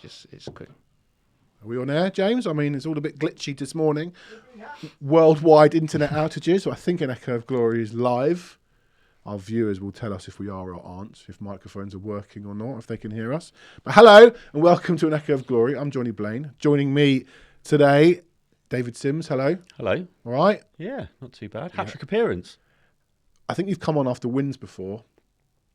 It's quick. Are we on air, James? I mean, it's all a bit glitchy this morning. Worldwide internet outages. So I think an Echo of Glory is live. Our viewers will tell us if we are or aren't, if microphones are working or not, if they can hear us. But hello and welcome to an Echo of Glory. I'm Johnny Blaine. Joining me today, David Sims. Hello. Hello. All right? Yeah, not too bad. Hat-trick appearance. I think you've come on after wins before.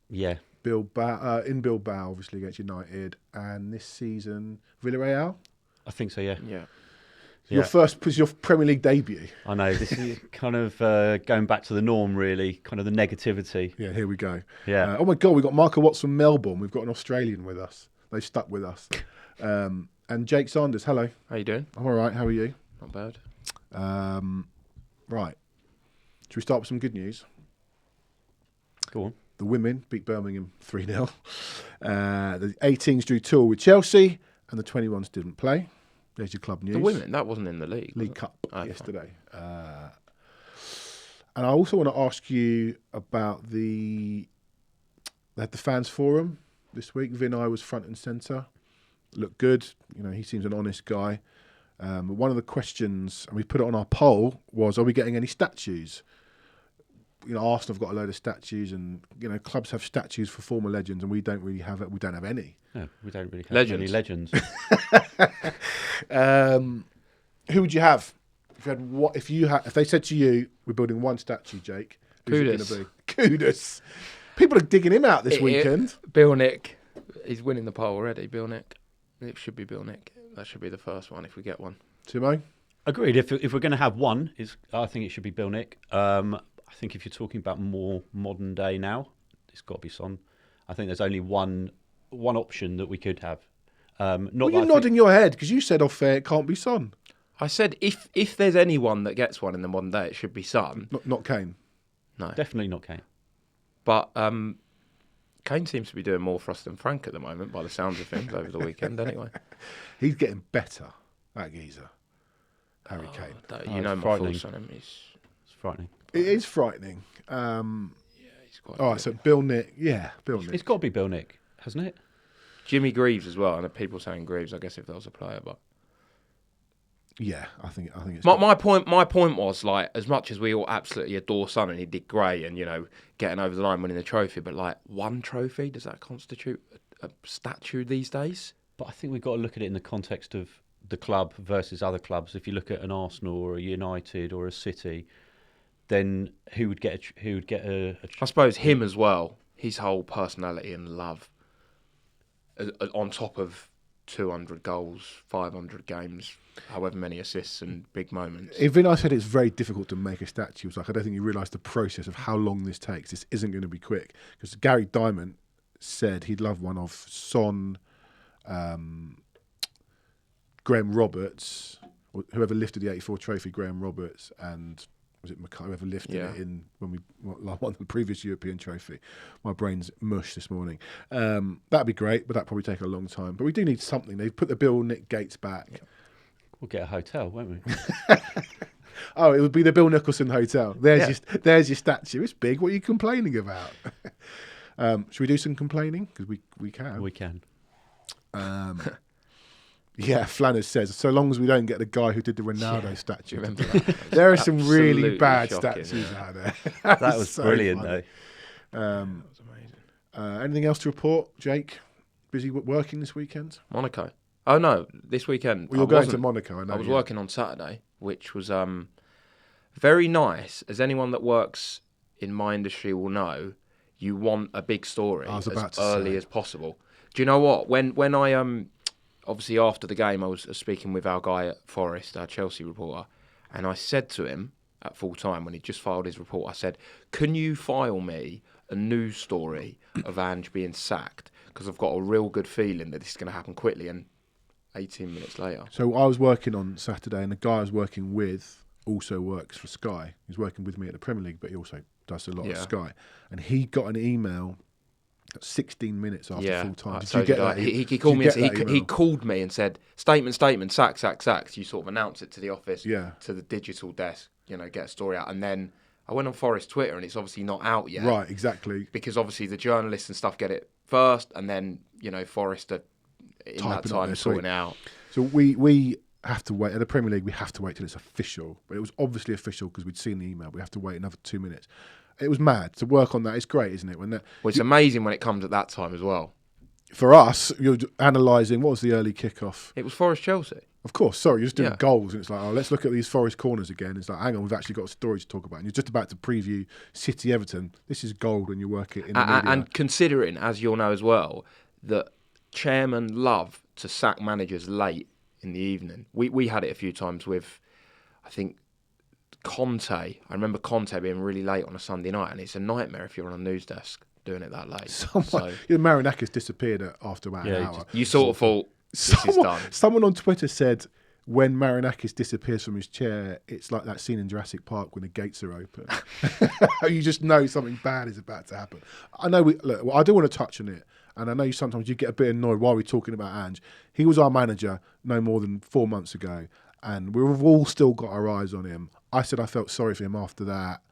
Yeah. In Bilbao, obviously, against United. And this season, Villarreal. I think so, yeah. Yeah. Your Premier League debut. I know. This is kind of going back to the norm, really. Kind of the negativity. Yeah, here we go. Yeah. Oh, my God, we've got Michael Watts from Melbourne. We've got an Australian with us. They've stuck with us. And Jake Sanders, hello. How you doing? I'm all right. How are you? Not bad. Right. Should we start with some good news? Go on. The women beat Birmingham 3-0. The 18s drew 2 with Chelsea, and the 21s didn't play. There's your club news. The women, that wasn't in the league. League Cup yesterday. And I also want to ask you about they had the fans forum this week. Vinay was front and centre. Looked good. You know, he seems an honest guy. One of the questions, and we put it on our poll, was: are we getting any statues? You know, Arsenal have got a load of statues, and you know, clubs have statues for former legends, and we don't really have it. We don't have any. No, we don't really have Legends. any legends. Who would you have? If they said to you, "We're building one statue," Jake, who's it going to be? Kudus. People are digging him out this weekend. Bill Nick. He's winning the poll already, Bill Nick. It should be Bill Nick. That should be the first one if we get one. Timo? Agreed. If we're going to have one, I think it should be Bill Nick. I think if you're talking about more modern day now, it's got to be Son. I think there's only one option that we could have. You're nodding your head because you said off air it can't be Son. I said if there's anyone that gets one in the modern day, it should be Son. Not Kane. No, definitely not Kane. But Kane seems to be doing more for us than Frank at the moment, by the sounds of things over the weekend. Anyway, he's getting better. That geezer, Harry Kane. You know my thoughts on him. It's frightening. It is frightening. Yeah, he's quite. All right, so Bill Nick. Yeah, Bill Nick. It's got to be Bill Nick, hasn't it? Jimmy Greaves as well. And people saying Greaves, I guess if there was a player, but. Yeah, I think it's. My point was, like, as much as we all absolutely adore Son and he did great and, you know, getting over the line, winning the trophy, but like one trophy, does that constitute a statue these days? But I think we've got to look at it in the context of the club versus other clubs. If you look at an Arsenal or a United or a City, then who would get a I suppose him as well. His whole personality and love, on top of 200 goals, 500 games, however many assists and big moments. Even I said it's very difficult to make a statue. It's like, I don't think you realise the process of how long this takes. This isn't going to be quick. Because Gary Diamond said he'd love one of Son, Graham Roberts, or whoever lifted the 84 trophy, Graham Roberts, and was it Mackay, whoever lifted it in when we won the previous European trophy. My brain's mush this morning. That'd be great, but that'd probably take a long time. But we do need something. They've put the Bill Nick Gates back. Yeah. We'll get a hotel, won't we? Oh, it would be the Bill Nicholson Hotel. There's your statue. It's big. What are you complaining about? Should we do some complaining? Because we can. We can. Yeah, Flanners says, so long as we don't get the guy who did the Ronaldo statue. Remember that? There are some really bad statues out there. That was so brilliant, funny. though. That was amazing. Anything else to report, Jake? Busy working this weekend? Monaco. Oh, no, this weekend. Well, you're going to Monaco, I know. I was working on Saturday, which was very nice. As anyone that works in my industry will know, you want a big story as early as possible. Do you know what? When I obviously after the game, I was speaking with our guy at Forest, our Chelsea reporter, and I said to him at full time when he just filed his report, I said, can you file me a news story of Ange being sacked? Because I've got a real good feeling that this is going to happen quickly. And 18 minutes later. So I was working on Saturday, and the guy I was working with also works for Sky. He's working with me at the Premier League, but he also does a lot of Sky. And he got an email 16 minutes after full time. Did you get that? He called me. He called me and said, "Statement, sack." You sort of announce it to the office, to the digital desk. You know, get a story out, and then I went on Forest Twitter, and it's obviously not out yet. Right, exactly. Because obviously the journalists and stuff get it first, and then Forest are in that time sorting it out. So we have to wait. At the Premier League, we have to wait till it's official. But it was obviously official because we'd seen the email. We have to wait another 2 minutes. It was mad to work on that. It's great, isn't it? Well, it's amazing when it comes at that time as well. For us, you're analysing, what was the early kickoff? It was Forest Chelsea. Of course, sorry, you're just doing goals, and it's like, let's look at these Forest corners again. It's like, hang on, we've actually got a story to talk about. And you're just about to preview City Everton. This is gold when you work it in the media. And considering, as you'll know as well, that chairmen love to sack managers late in the evening. We had it a few times with, I think, Conte. I remember Conte being really late on a Sunday night, and it's a nightmare if you're on a news desk doing it that late. Marinakis disappeared after about an hour. You sort of thought, this is done. Someone on Twitter said, when Marinakis disappears from his chair, it's like that scene in Jurassic Park when the gates are open. You just know something bad is about to happen. I know. I do want to touch on it, and I know sometimes you get a bit annoyed while we're talking about Ange. He was our manager no more than 4 months ago, and we've all still got our eyes on him. I said I felt sorry for him after that.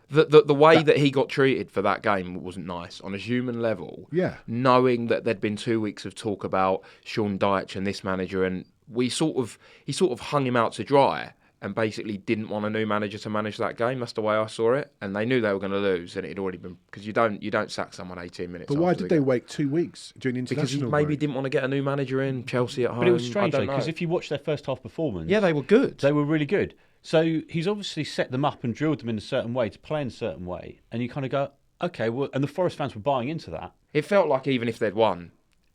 The way that he got treated for that game wasn't nice on a human level. Yeah. Knowing that there'd been 2 weeks of talk about Sean Dyche and this manager, and he sort of hung him out to dry and basically didn't want a new manager to manage that game. That's the way I saw it. And they knew they were going to lose, and it had already been, because you don't sack someone 18 minutes. But why did they wait 2 weeks during the international Because he maybe break? didn't want to get a new manager in, Chelsea at home. But it was strange because if you watch their first half performance, they were good. They were really good. So he's obviously set them up and drilled them in a certain way to play in a certain way, and you kind of go, okay, well, and the Forest fans were buying into that. It felt like even if they'd won,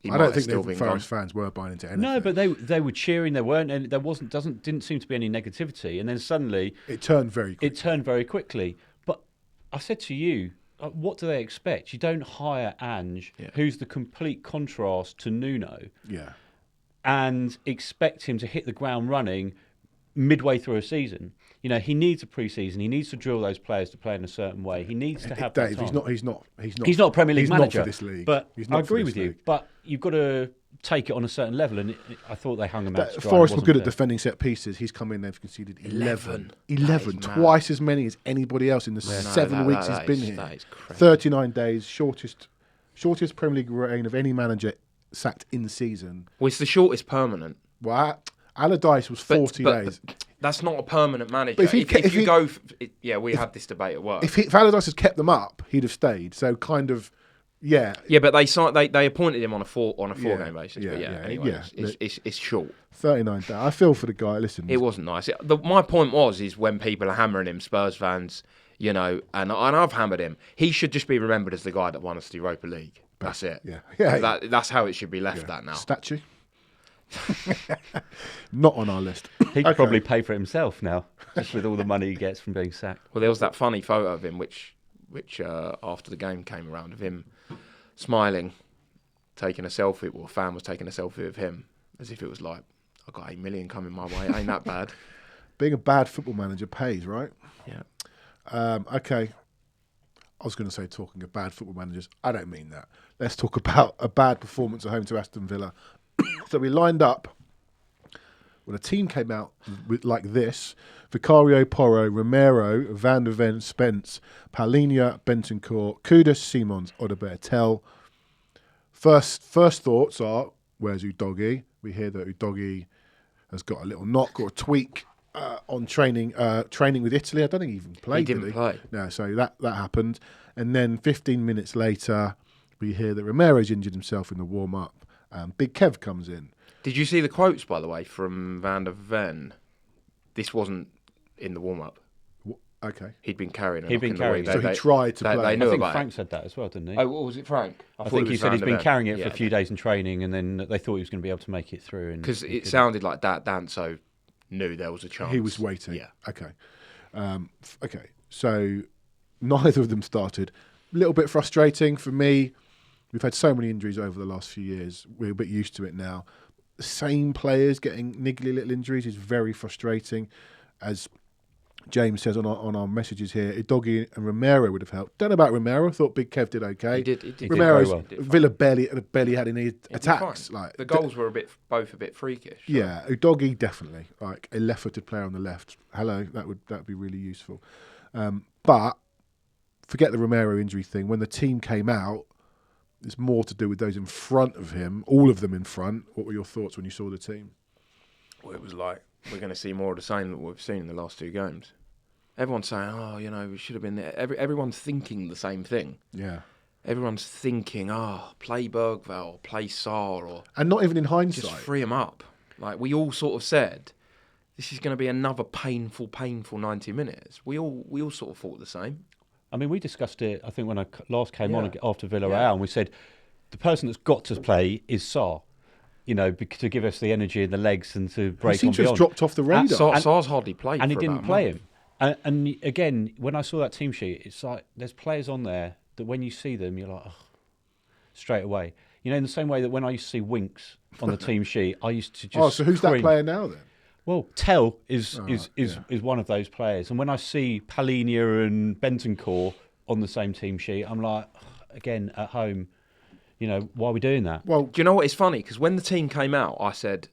I don't think the Forest fans were buying into anything. No, but they were cheering. There weren't, and there didn't seem to be any negativity. And then suddenly it turned very quickly. But I said to you, what do they expect? You don't hire Ange, who's the complete contrast to Nuno, and expect him to hit the ground running midway through a season. You know, he needs a pre-season. He needs to drill those players to play in a certain way. He needs to have Dave, that time. He's not a Premier League manager. Not for this league. But I agree with you. But you've got to take it on a certain level. And I thought they hung him out to dry. Forest were good at defending set pieces. He's come in, they've conceded 11. 11. Twice as many as anybody else in the 7 weeks he's been here. That is crazy. 39 days, shortest Premier League reign of any manager sacked in the season. Well, it's the shortest permanent. Well, Allardyce was 40 days. That's not a permanent manager. We had this debate at work. If Allardyce had kept them up, he'd have stayed. So kind of, yeah. Yeah, but they appointed him on a four game basis. Anyway, it's short. 39 days. I feel for the guy. Listen, it wasn't nice. My point is when people are hammering him, Spurs fans, you know, and I've hammered him. He should just be remembered as the guy that won us the Europa League. That's it. Yeah. That's how it should be left. That now statue. Not on our list. He'd probably pay for it himself now, just with all the money he gets from being sacked. Well, there was that funny photo of him, which after the game came around, of him smiling, taking a selfie. Well, a fan was taking a selfie of him, as if it was like, I got 8 million coming my way. Ain't that bad? Being a bad football manager pays, right? Yeah. Okay. I was going to say talking of bad football managers. I don't mean that. Let's talk about a bad performance at home to Aston Villa. So we lined up when a team came out like this: Vicario, Porro, Romero, Van der Ven, Spence, Paulinho, Bentancur, Kudus, Simons, Odebertel. First thoughts are, where's Udogie? We hear that Udogie has got a little knock or a tweak on training with Italy. I don't think he even played. He didn't play. No, so that happened. And then 15 minutes later, we hear that Romero's injured himself in the warm-up. Big Kev comes in. Did you see the quotes, by the way, from Van der Ven? This wasn't in the warm-up. Okay. He'd been carrying it. So he tried to play. I think Frank said that as well, didn't he? Oh, what was it, Frank? I think he said he's been carrying it for a few days in training, and then they thought he was going to be able to make it through. Because it sounded like Danso knew there was a chance. He was waiting. Yeah. Okay. Okay. So neither of them started. A little bit frustrating for me. We've had so many injuries over the last few years. We're a bit used to it now. The same players getting niggly little injuries is very frustrating. As James says on our messages here, Udogie and Romero would have helped. Don't know about Romero. I thought Big Kev did okay. He did Romero's well. Villa barely had any attacks. Like the goals were both a bit freakish. So. Yeah, Udogie definitely, like a left-footed player on the left. Hello, that would be really useful. But forget the Romero injury thing. When the team came out, it's more to do with those in front of him, all of them in front. What were your thoughts when you saw the team? Well, it was like, we're going to see more of the same that we've seen in the last 2 games. Everyone's saying, oh, we should have been there. Everyone's thinking the same thing. Yeah. Everyone's thinking, play Bergvall, play Sarr, and not even in hindsight. Just free him up. Like, we all sort of said, this is going to be another painful 90 minutes. We all sort of thought the same. I mean, we discussed it, I think, when I last came on after Villarreal, and we said the person that's got to play is Sarr, to give us the energy and the legs and to break on beyond. He seems to have dropped off the radar. Sarr's hardly played and for he didn't about a play month. him. And again, when I saw that team sheet, it's like there's players on there that when you see them, you're like, straight away. In the same way that when I used to see Winks on the team sheet, I used to just so who's cringe. that player now then? Well, Tell is one of those players. And when I see Palhinha and Bentancur on the same team sheet, I'm like, again, at home, why are we doing that? Well, do you know what? It's funny, because when the team came out, I said,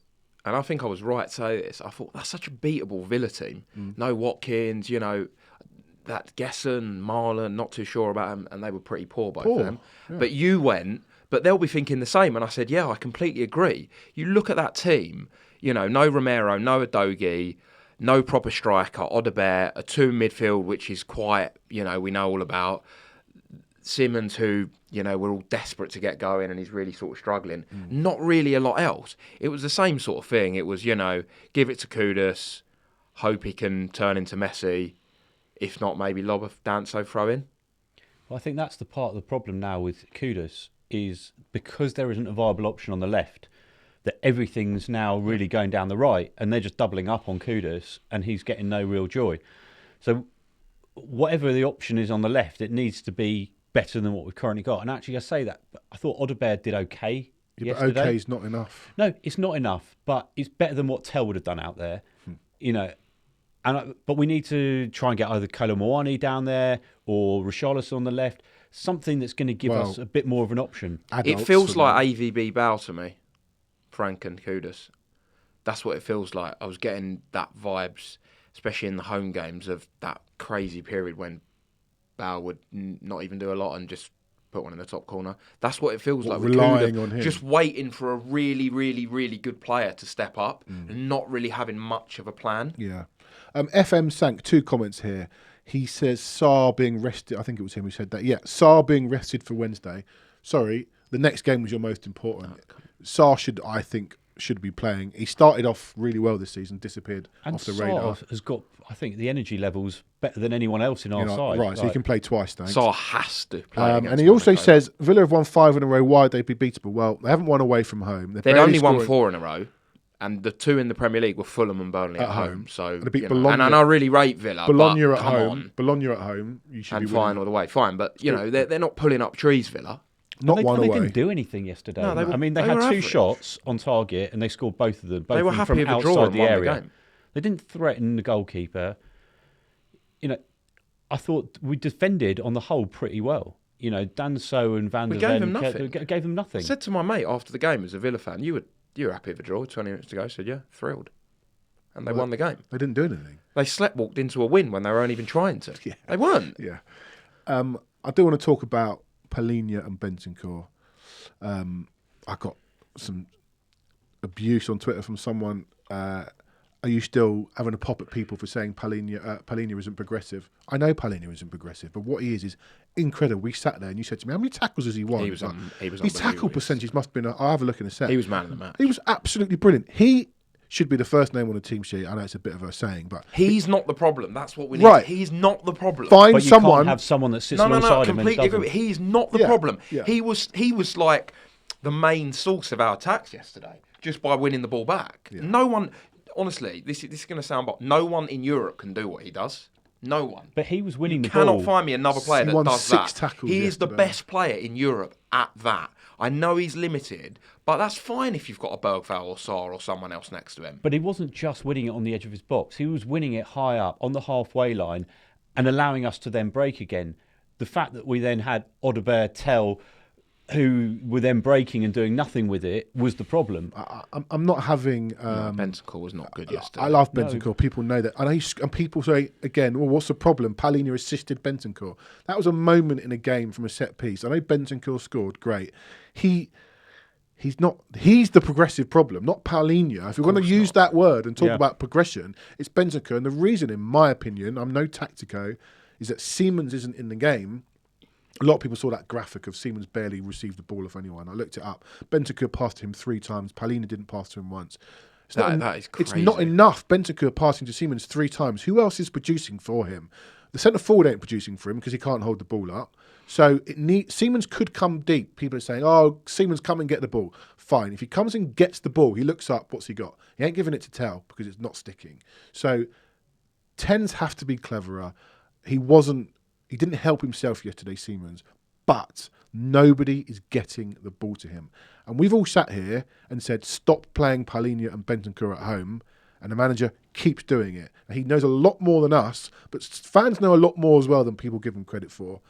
and I think I was right to say this, I thought, that's such a beatable Villa team. No Watkins, that Gesson, Marlon, not too sure about them, and they were pretty poor, both of them. Yeah. But you went, but they'll be thinking the same. And I said, I completely agree. You look at that team, no Romero, no Adogi, no proper striker, Odobert, a 2 midfield, which is quite, we know all about. Simmons, who, we're all desperate to get going, and he's really sort of struggling. Not really a lot else. It was the same sort of thing. It was, give it to Kudus, hope he can turn into Messi. If not, maybe lob a Danso throw in. Well, I think that's the part of the problem now with Kudus, is because there isn't a viable option on the left, that everything's now really going down the right, and they're just doubling up on Kudus, and he's getting no real joy. So whatever the option is on the left, it needs to be better than what we've currently got. And actually, I say that, but I thought Odobert did okay yesterday. But okay is not enough. No, it's not enough, but it's better than what Tell would have done out there. But we need to try and get either Kolo Muani down there or Richarlison on the left, something that's going to give us a bit more of an option. It feels like AVB Bow to me, Frank and Kudus. That's what it feels like. I was getting that vibes, especially in the home games, of that crazy period when Bow would not even do a lot and just put one in the top corner. That's what it feels like. Relying on him. Just waiting for a really, really, really good player to step up and not really having much of a plan. Yeah. FM Sank, 2 comments here. He says Sarr being rested. I think it was him who said that. Yeah, Sarr being rested for Wednesday. Sorry, the next game was your most important. Sarr should be playing. He started off really well this season, disappeared off the radar. Sarr has got, I think, the energy levels better than anyone else in our side. Right, so he can play twice, thanks. Sarr has to play and he also says, Villa have won 5 in a row. Why would they be beatable? Well, they haven't won away from home. They'd only won 4 in a row. And the 2 in the Premier League were Fulham and Burnley at home. So, and I really rate Villa. Bologna at home. Bologna at home. You should be fine all the way. Fine, but they're not pulling up trees, Villa. Not one away. They didn't do anything yesterday. No, they had 2 shots on target and they scored both of them. Both they were happy with a draw and won the game. They didn't threaten the goalkeeper. I thought we defended on the whole pretty well. Danso and Van der Ven gave them nothing. I said to my mate after the game, as a Villa fan, you were happy with a draw, 20 minutes to go. I said, yeah, thrilled. And they won the game. They didn't do anything. They sleptwalked into a win when they weren't even trying to. Yeah. They weren't. Yeah. I do want to talk about Palhinha and Bentancur. I got some abuse on Twitter from someone. Are you still having a pop at people for saying Palhinha isn't progressive? I know Palhinha isn't progressive, but what he is incredible. We sat there and you said to me, how many tackles has he won? His tackle percentage must have been, I'll have a look in a sec. He was man of the match. He was absolutely brilliant. He should be the first name on the team sheet. I know it's a bit of a saying, but... He's not the problem. That's what we need. Right. He's not the problem. Find but you someone... can't have someone that sits alongside him and doesn't. Agree. He's not the problem. Yeah. He was like the main source of our attacks yesterday, just by winning the ball back. Yeah. No one... Honestly, this is going to sound... But no one in Europe can do what he does. No one. But he was winning the ball. You cannot find me another player that does that. Tackles he is the best player in Europe at that. I know he's limited, but that's fine if you've got a Bergvall or Sarr or someone else next to him. But he wasn't just winning it on the edge of his box. He was winning it high up on the halfway line and allowing us to then break again. The fact that we then had Odobert, Tell, who were then breaking and doing nothing with it was the problem. I'm not having. Bentancur was not good yesterday. I love Bentancur. No. People know that. And people say, again, well, what's the problem? Palhinha assisted Bentancur. That was a moment in a game from a set piece. I know Bentancur scored, great. He's the progressive problem, not Palhinha. If you're going to use that word and talk about progression, it's Bentancur. And the reason, in my opinion, I'm no tactico, is that Siemens isn't in the game. A lot of people saw that graphic of Siemens barely received the ball off anyone. I looked it up. Bentancur passed to him 3 times. Palhinha didn't pass to him once. That is crazy. It's not enough. Bentancur passing to Siemens 3 times. Who else is producing for him? The centre forward ain't producing for him because he can't hold the ball up. So Siemens could come deep. People are saying, "Oh, Siemens, come and get the ball." Fine. If he comes and gets the ball, he looks up. What's he got? He ain't giving it to Tell because it's not sticking. So 10s have to be cleverer. He didn't help himself yesterday, Siemens, but nobody is getting the ball to him. And we've all sat here and said, stop playing Palhinha and Bentancur at home, and the manager keeps doing it. And he knows a lot more than us, but fans know a lot more as well than people give him credit for.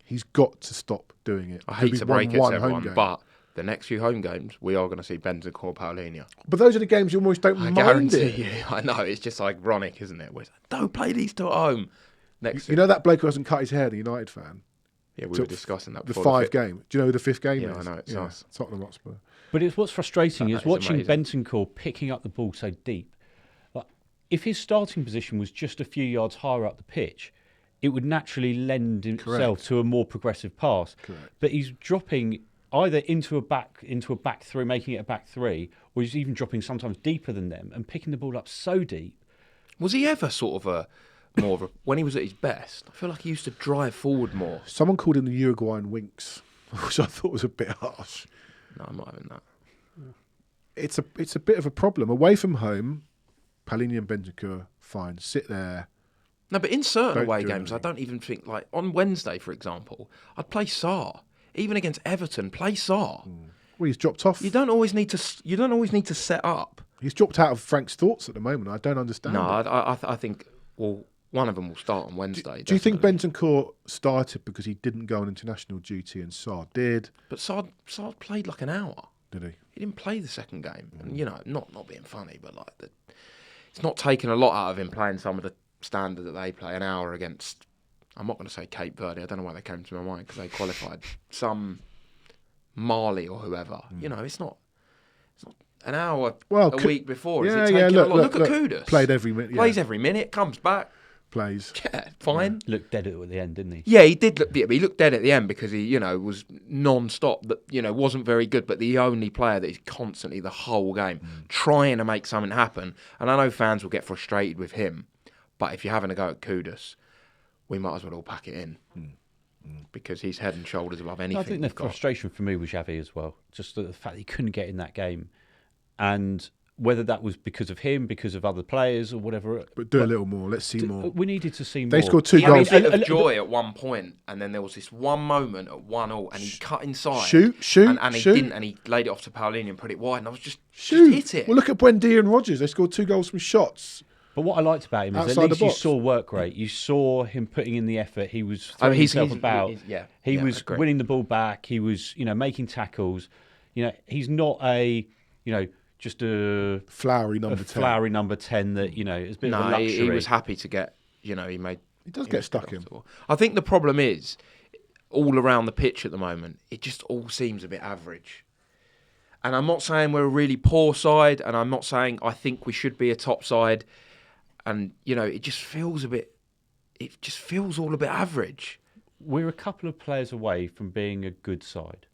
He's got to stop doing it. I hate to break it to everyone, but the next few home games, we are going to see Bentancur, Palhinha. But those are the games you almost don't mind. I guarantee you. I know, it's just ironic, isn't it? We're like, don't play these two at home. You know that bloke who hasn't cut his hair, the United fan? Yeah, we were discussing that before. The 5 game. Do you know who the 5th game is? Yeah, I know. It's nice. Tottenham Hotspur. But what's frustrating is watching Bentancur picking up the ball so deep. Like, if his starting position was just a few yards higher up the pitch, it would naturally lend itself to a more progressive pass. Correct. But he's dropping either into a back 3, making it a back 3, or he's even dropping sometimes deeper than them and picking the ball up so deep. Was he ever sort of when he was at his best? I feel like he used to drive forward more. Someone called him the Uruguayan Winks, which I thought was a bit harsh. No, I'm not having that. It's a bit of a problem. Away from home, Palhinha and Bentancur, fine. Sit there. No, but in certain away games, I don't even think, like on Wednesday, for example, I'd play Sarr. Even against Everton, play Sarr. Well, he's dropped off. You don't always need to set up. He's dropped out of Frank's thoughts at the moment. I don't understand. No, I think one of them will start on Wednesday. Do you think Bentancur started because he didn't go on international duty and Sarr did? But Sarr played like an hour. Did he? He didn't play the second game. And, not being funny, but it's not taken a lot out of him playing some of the standard that they play, an hour against, I'm not going to say Cape Verde, I don't know why they came to my mind because they qualified, some Mali or whoever. It's not an hour a week before. Yeah, is it taking a lot? Look at Kudus. Played every minute. Plays every minute, comes back. Plays. Yeah, fine. Yeah. Looked dead at the end, didn't he? Yeah, he did look. He looked dead at the end because he, was non-stop. That wasn't very good. But the only player that is constantly the whole game trying to make something happen. And I know fans will get frustrated with him, but if you're having a go at Kudus, we might as well all pack it in because he's head and shoulders above anything. I think the frustration for me was Xavi as well. Just the fact that he couldn't get in that game, and whether that was because of him, because of other players, or whatever. But do a little more. Let's see more. We needed to see more. They scored 2 goals. He had a bit of joy at one point, and then there was this one moment at 1-1, and he cut inside. Shoot. And he didn't, and he laid it off to Paulinho and put it wide, and I was just hit it. Well, look at Buendia and Rodgers. They scored 2 goals from shots. But what I liked about him is at least you saw work rate. You saw him putting in the effort. He was throwing himself about. He was winning the ball back. He was, making tackles. He's not a, just a flowery number 10 that is a bit of a luxury. He was happy to get. He does get stuck in. I think the problem is all around the pitch at the moment. It just all seems a bit average. And I'm not saying we're a really poor side, and I'm not saying I think we should be a top side. And, it just feels all a bit average. We're a couple of players away from being a good side,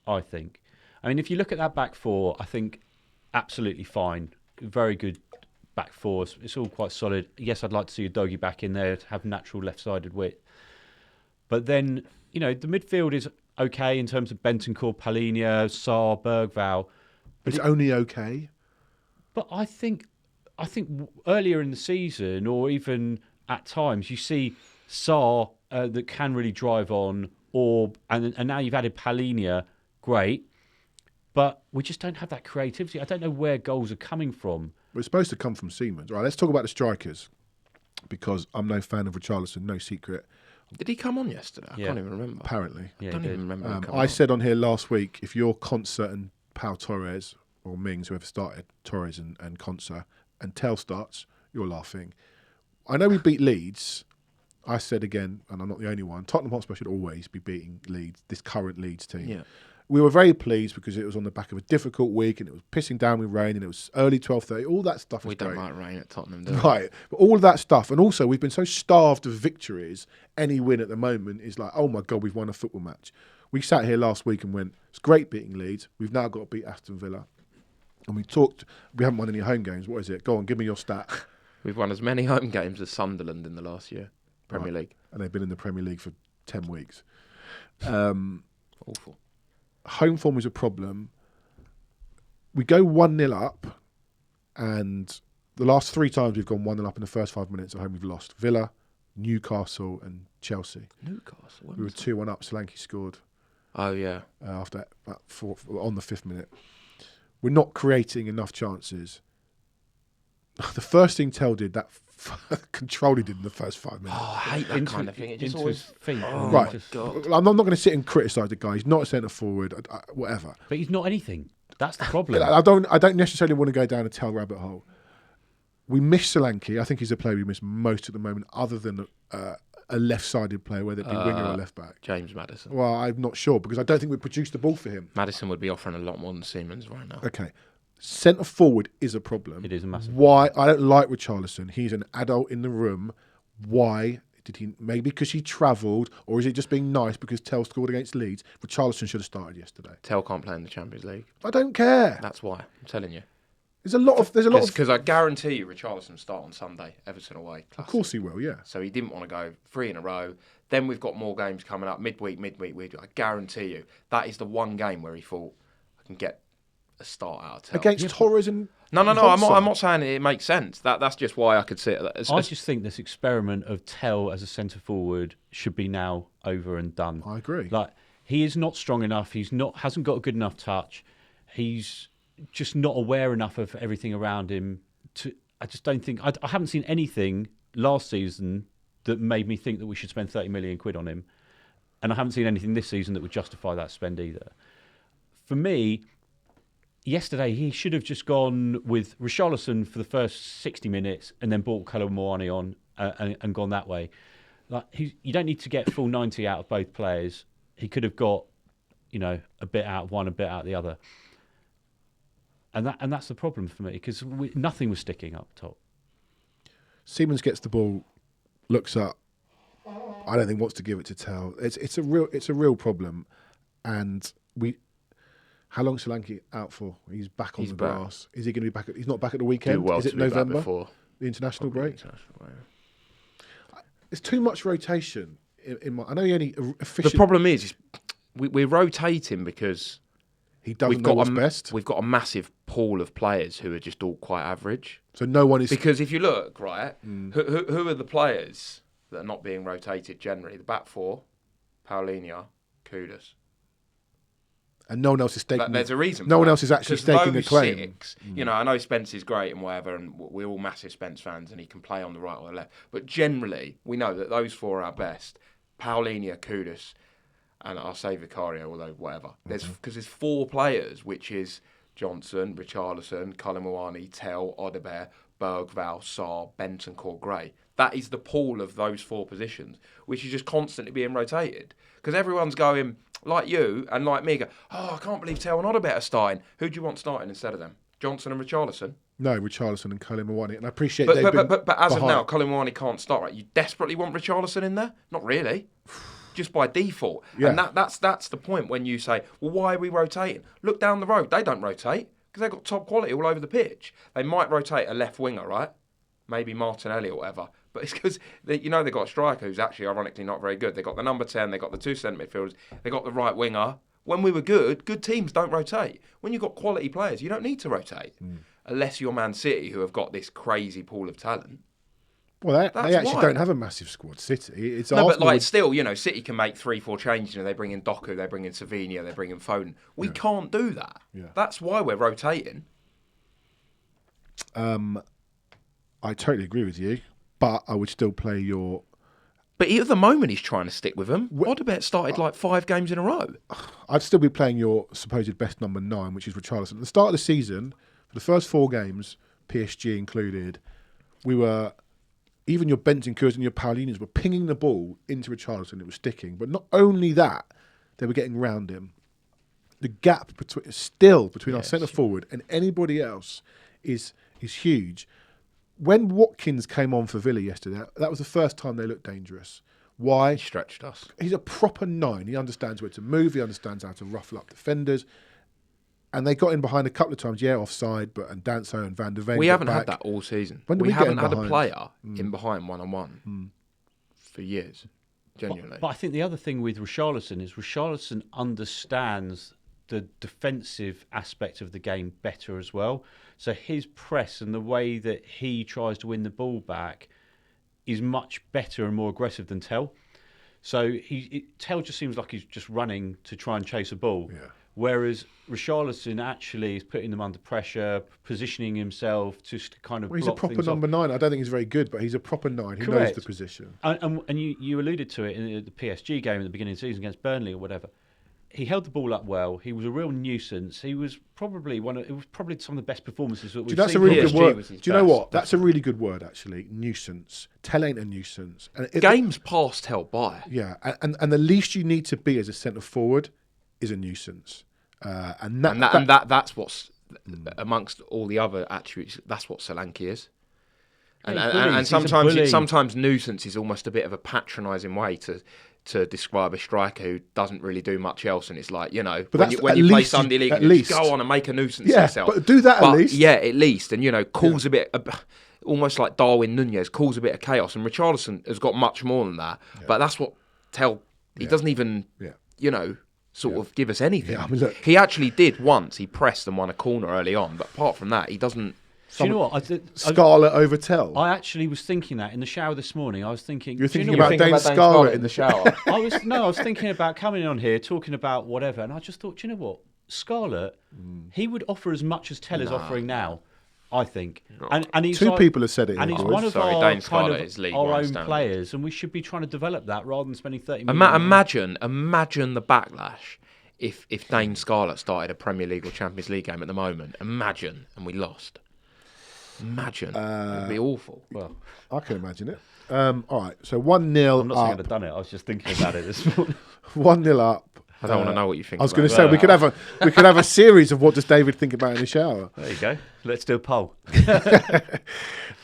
I think. I mean, if you look at that back 4, I think absolutely fine. Very good back 4. It's all quite solid. Yes, I'd like to see a Doggy back in there to have natural left-sided width. But then, the midfield is okay in terms of Bentancur, Palhinha, Sarr, Bergvall. But it's only okay. But I think earlier in the season, or even at times, you see Sarr that can really drive on, and now you've added Palhinha, great, but we just don't have that creativity. I don't know where goals are coming from. We're supposed to come from Siemens. Right, let's talk about the strikers, because I'm no fan of Richarlison, no secret. Did he come on yesterday? I Yeah. can't even remember. Apparently. Yeah, I don't he even did. remember. him coming I on. said on here last week, if you're Concert and Pau Torres or Mings, whoever started, Torres and Concert, and Tell starts, you're laughing. I know we beat Leeds. I said again, and I'm not the only one, Tottenham Hotspur should always be beating Leeds, this current Leeds team. Yeah. We were very pleased because it was on the back of a difficult week and it was pissing down with rain and it was early 12:30. All that stuff was We don't great. like rain at Tottenham, do we? Right. But all of that stuff. And also, we've been so starved of victories. Any win at the moment is like, oh my God, we've won a football match. We sat here last week and went, it's great beating Leeds. We've now got to beat Aston Villa. And we haven't won any home games. What is it? Go on, give me your stat. We've won as many home games as Sunderland in the last year, Premier League. And they've been in the Premier League for 10 weeks. Awful. Home form is a problem. We go 1-0 up, and the last 3 times we've gone 1-0 up in the first 5 minutes at home, we've lost. Villa, Newcastle, and Chelsea. Newcastle. We were 2-1 up. Solanke scored Oh yeah. after about on the 5th minute. We're not creating enough chances. The first thing Tell did, that control he did in the first 5 minutes. Oh, I hate that kind of thing. It just into always. his feet. Oh, Right. my God. I'm not going to sit and criticise the guy. He's not a centre forward, whatever. But he's not anything. That's the problem. I don't necessarily want to go down a Tell rabbit hole. We miss Solanke. I think he's a player we miss most at the moment, other than a left-sided player, whether it be winger or left back. James Maddison. Well, I'm not sure because I don't think we produced the ball for him. Maddison would be offering a lot more than Siemens right now. Okay. Centre forward is a problem. It is a massive Why? I don't like Richarlison. He's an adult in the room. Why did he? Maybe because he travelled, or is it just being nice because Tell scored against Leeds? Richarlison should have started yesterday. Tell can't play in the Champions League. I don't care. That's why. I'm telling you. There's a lot of. Because I guarantee you Richarlison will start on Sunday, Everton away. Classic. Of course he will. Yeah. So he didn't want to go 3 in a row. Then we've got more games coming up, midweek. I guarantee you that is the one game where he thought I can get a start out of Tell. Against Torres and No. I'm Johnson. not saying it makes sense. That's just why I could see it. I just think this experiment of Tell as a centre forward should be now over and done. I agree. Like, he is not strong enough. Hasn't got a good enough touch. He's just not aware enough of everything around him. I just don't think. I haven't seen anything last season that made me think that we should spend 30 million quid on him, and I haven't seen anything this season that would justify that spend either. For me, yesterday he should have just gone with Richarlison for the first 60 minutes and then brought Colomboani on and gone that way. Like, you don't need to get full 90 out of both players. He could have got, a bit out of one, a bit out of the other. And that's the problem for me because nothing was sticking up top. Siemens gets the ball, looks up. I don't think wants to give it to Tell. It's a real problem, and How long is Solanke out for? He's back on the grass. Is he going to be back? He's not back at the weekend. Well is it November? Before the international break? International break. It's too much rotation. I know he only officially. The problem is we're rotating because he doesn't know what's best. We've got a massive pool of players who are just all quite average. So no one is. Because if you look, right, who are the players that are not being rotated generally? The back four, Paulinho, Kudus. And no one else is staking. There's a reason. No one else is actually staking a claim. Six, I know Spence is great and whatever, and we're all massive Spence fans, and he can play on the right or the left. But generally, we know that those four are our best: Paulinho, Kudus, and I'll say Vicario, although whatever. Because there's four players, which is Johnson, Richarlison, Colomboani, Tell, Odebear, Bergvall, Sarr, Bentancur, Gray. That is the pool of those four positions, which is just constantly being rotated. Because everyone's going, like you and like me, go, I can't believe Tell and Odebear are starting. Who do you want starting instead of them? Johnson and Richarlison? No, Richarlison and Colomboani. And I appreciate but as behind. of now, Colomboani can't start, right? You desperately want Richarlison in there? Not really. Just by default. Yeah. And that's the point when you say, well, why are we rotating? Look down the road. They don't rotate because they've got top quality all over the pitch. They might rotate a left winger, right? Maybe Martinelli or whatever. But it's because, they've got a striker who's actually, ironically, not very good. They've got the number 10, they've got the two centre midfielders, they've got the right winger. When we were good teams don't rotate. When you've got quality players, you don't need to rotate. Unless you're Man City, who have got this crazy pool of talent. Well, they actually don't have a massive squad. City. It's no, Arsenal but still, City can make 3-4 changes. They bring in Doku, they bring in Savinho, they bring in Foden. We can't do that. Yeah. That's why we're rotating. I totally agree with you, but I would still play your But at the moment, he's trying to stick with them. Odobert started like 5 games in a row. I'd still be playing your supposed best number 9, which is Richarlison. At the start of the season, for the first 4 games, PSG included, we were, even your Bentancurs and your Paulinas were pinging the ball into Richarlison. It was sticking. But not only that, they were getting round him. The gap between our centre forward and anybody else is huge. When Watkins came on for Villa yesterday, that was the first time they looked dangerous. Why? He stretched us. He's a proper 9. He understands where to move. He understands how to ruffle up defenders. And they got in behind a couple of times, offside, and Danso and Van der Ven. We haven't had that all season. We haven't had a player in behind one-on-one for years, genuinely. But I think the other thing with Richarlison is Richarlison understands the defensive aspect of the game better as well. So his press and the way that he tries to win the ball back is much better and more aggressive than Tel. So Tel just seems like he's just running to try and chase a ball. Yeah. Whereas Richarlison actually is putting them under pressure, positioning himself to kind of. Well, he's a proper number 9. I don't think he's very good, but he's a proper 9. He knows the position. And you alluded to it in the PSG game at the beginning of the season against Burnley or whatever. He held the ball up well. He was a real nuisance. He was probably some of the best performances that we've seen. That's a really good word. Do you know what? That's a really good word, actually. Nuisance. Tel ain't a nuisance. And games past Tel by. Yeah, and the least you need to be as a centre forward is a nuisance. That's what's amongst all the other attributes. That's what Solanke is. And sometimes nuisance is almost a bit of a patronising way to describe a striker who doesn't really do much else, and it's like, but when you play Sunday League, you just go on and make a nuisance of yourself. But do that at least. Yeah, at least, and cause a bit, almost like Darwin Nunez, cause a bit of chaos. And Richarlison has got much more than that. Yeah. But that's what he doesn't even, sort of give us anything. Yeah, I mean, look, he actually did once. He pressed and won a corner early on, but apart from that, he doesn't. Do you know what? Scarlett over Tel. I actually was thinking that in the shower this morning. I was thinking. You're thinking about Dane Scarlett in the shower. I was thinking about coming on here, talking about whatever, and I just thought, do you know what? Scarlett, he would offer as much as Tel is offering now, I think. And he's people have said it. And he's one of our own players, and we should be trying to develop that rather than spending 30 million. Imagine the backlash if Dane Scarlett started a Premier League or Champions League game at the moment. Imagine, and we lost. Imagine. It'd be awful. Well, I can imagine it. All right, so 1-0 I'm not saying I'd have done it. I was just thinking about it this morning. 1-0 up. I don't want to know what you think. I was going to say we could have a series of what does David think about in the shower. There you go. Let's do a poll.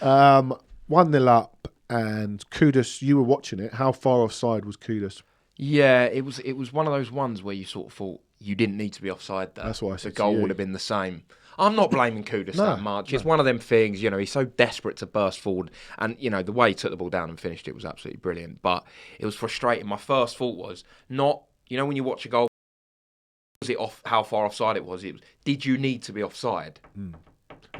1-0 up, and Kudus. You were watching it. How far offside was Kudus? Yeah, it was one of those ones where you sort of thought you didn't need to be offside there. That's why I said the goal would have been the same. I'm not blaming Kudus that much. It's one of them things, he's so desperate to burst forward. And, the way he took the ball down and finished it was absolutely brilliant. But it was frustrating. My first thought was not, when you watch a goal, was it off how far offside it was? Did you need to be offside?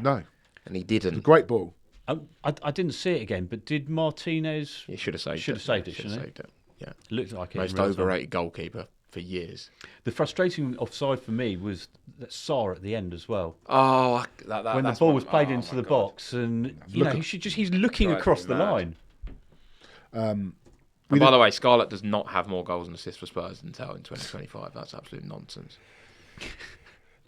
No. And he didn't. It's a great ball. I didn't see it again, but did Martinez... He should have saved it. Should have saved it. Yeah. It looked like it. Most overrated goalkeeper for years. The frustrating offside for me was that Sarr at the end as well. Oh, when the ball was played into the box, and he's looking across the line. By the way, Scarlett does not have more goals and assists for Spurs than Tel in 2025. That's absolute nonsense.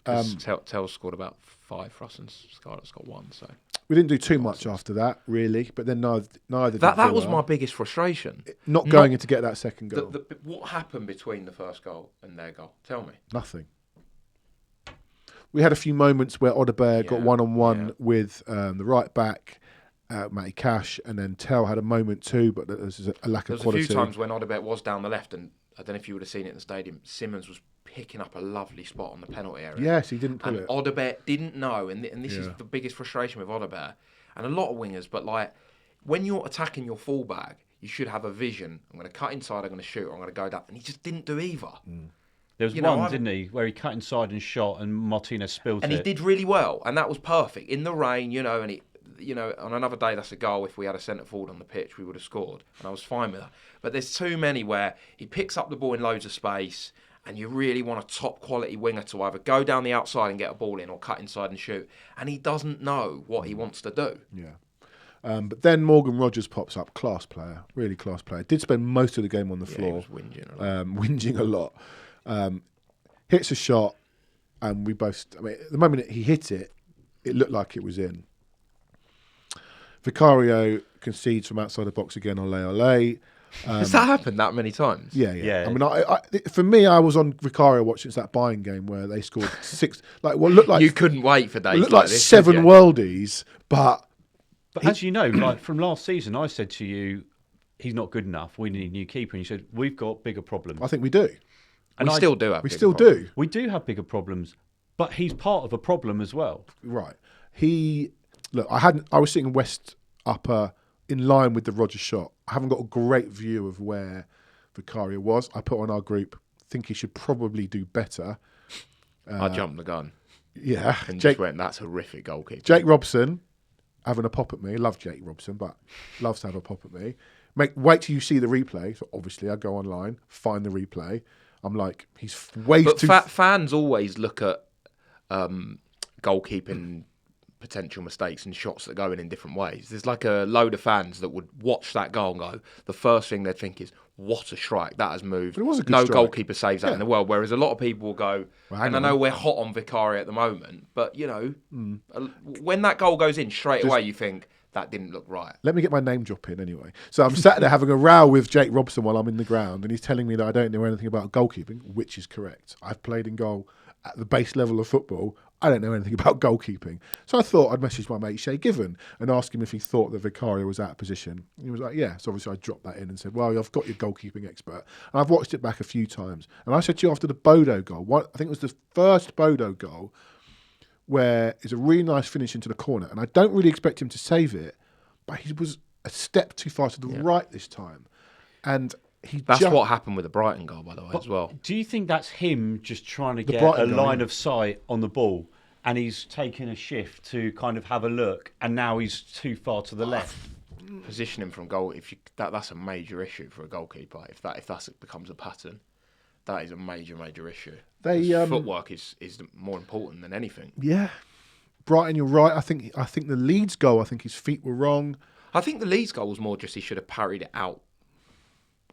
Tel scored about 5 for us, and Scarlett's got 1. So we didn't do too much after that, really. But then neither. That was my biggest frustration. Not going in to get that second goal. What happened between the first goal and their goal? Tell me. Nothing. We had a few moments where Odobert got one-on-one with the right back, Matty Cash, and then Tel had a moment too, but there was a lack of quality. There was a few times when Odobert was down the left, and I don't know if you would have seen it in the stadium, Simmons was picking up a lovely spot on the penalty area. Yes, he didn't pull it. Odobert didn't know, and this is the biggest frustration with Odobert, and a lot of wingers, but when you're attacking your fullback, you should have a vision. I'm going to cut inside, I'm going to shoot, or I'm going to go down, and he just didn't do either. There was one, didn't he, where he cut inside and shot, and Martinez spilled it. And he did really well, and that was perfect. In the rain, and he, on another day, that's a goal. If we had a centre forward on the pitch, we would have scored, and I was fine with that. But there's too many where he picks up the ball in loads of space, and you really want a top-quality winger to either go down the outside and get a ball in or cut inside and shoot, and he doesn't know what he wants to do. Yeah. But then Morgan Rogers pops up, class player, really class player. Did spend most of the game on the floor. He was whinging a lot. Hits a shot, and we both... I mean, the moment he hit it, it looked like it was in. Vicario concedes from outside the box again, ole. Has that happened that many times? Yeah. I mean, for me, I was on Vicario watching that Bayern game where they scored 6... Like what looked like... You couldn't wait for days looked like this, 7 worldies, but... But as you know, like from last season, I said to you, he's not good enough. We need a new keeper. And you said, we've got bigger problems. I think we do. And we still do have We still do. We do have bigger problems, but he's part of a problem as well. Right. I was sitting West Upper in line with the Rogers shot. I haven't got a great view of where Vicario was. I put on our group, think he should probably do better. I jumped the gun. Yeah. And just went, that's horrific goalkeeper. Jake Robson having a pop at me. Love Jake Robson, but loves to have a pop at me. Wait till you see the replay. So obviously I go online, find the replay. I'm like, he's way too... But fans always look at goalkeeping potential mistakes and shots that go in different ways. There's like a load of fans that would watch that goal and go, the first thing they'd think is, what a strike, that has moved. But it was a good no strike. Goalkeeper saves that in the world. Whereas a lot of people will go, I know we're hot on Vicario at the moment, but, when that goal goes in, straight away you think, that didn't look right. Let me get my name drop in anyway. So I'm sat there having a row with Jake Robson while I'm in the ground, and he's telling me that I don't know anything about goalkeeping, which is correct. I've played in goal at the base level of football. I don't know anything about goalkeeping. So I thought I'd message my mate Shay Given and ask him if he thought that Vicario was out of position. He was like, yeah. So obviously I dropped that in and said, well, I've got your goalkeeping expert. And I've watched it back a few times. And I said to you after the Bodo goal, I think it was the first Bodo goal, where it's a really nice finish into the corner. And I don't really expect him to save it, but he was a step too far to the right this time. And that's what happened with the Brighton goal, by the way, as well. Do you think that's him just trying to get a line of sight on the ball, and he's taken a shift to kind of have a look, and now he's too far to the left? Positioning from goal, that's a major issue for a goalkeeper. If that becomes a pattern, that is a major issue. Footwork is more important than anything. Yeah, Brighton, you're right. I think the Leeds goal, I think his feet were wrong. I think the Leeds goal was more just he should have parried it out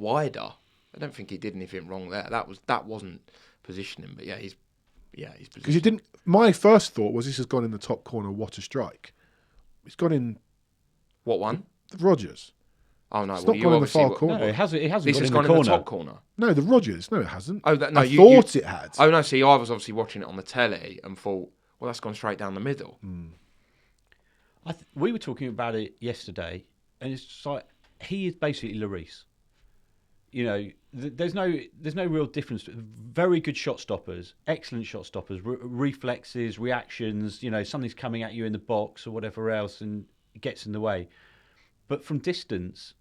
wider. I don't think he did anything wrong there. That wasn't positioning, but he's positioning. Because you didn't. My first thought was this has gone in the top corner. What a strike! It's gone in. What one? The Rogers. Oh no! It's not gone in the far corner. No, it hasn't. This has gone in the top corner. No, the Rogers. No, it hasn't. Oh, no, I thought it had. Oh no! See, I was obviously watching it on the telly and thought, well, that's gone straight down the middle. We were talking about it yesterday, and it's like he is basically Lloris. There's no real difference. Very good shot stoppers, excellent shot stoppers, reflexes, reactions. Something's coming at you in the box or whatever else, and it gets in the way. But from distance,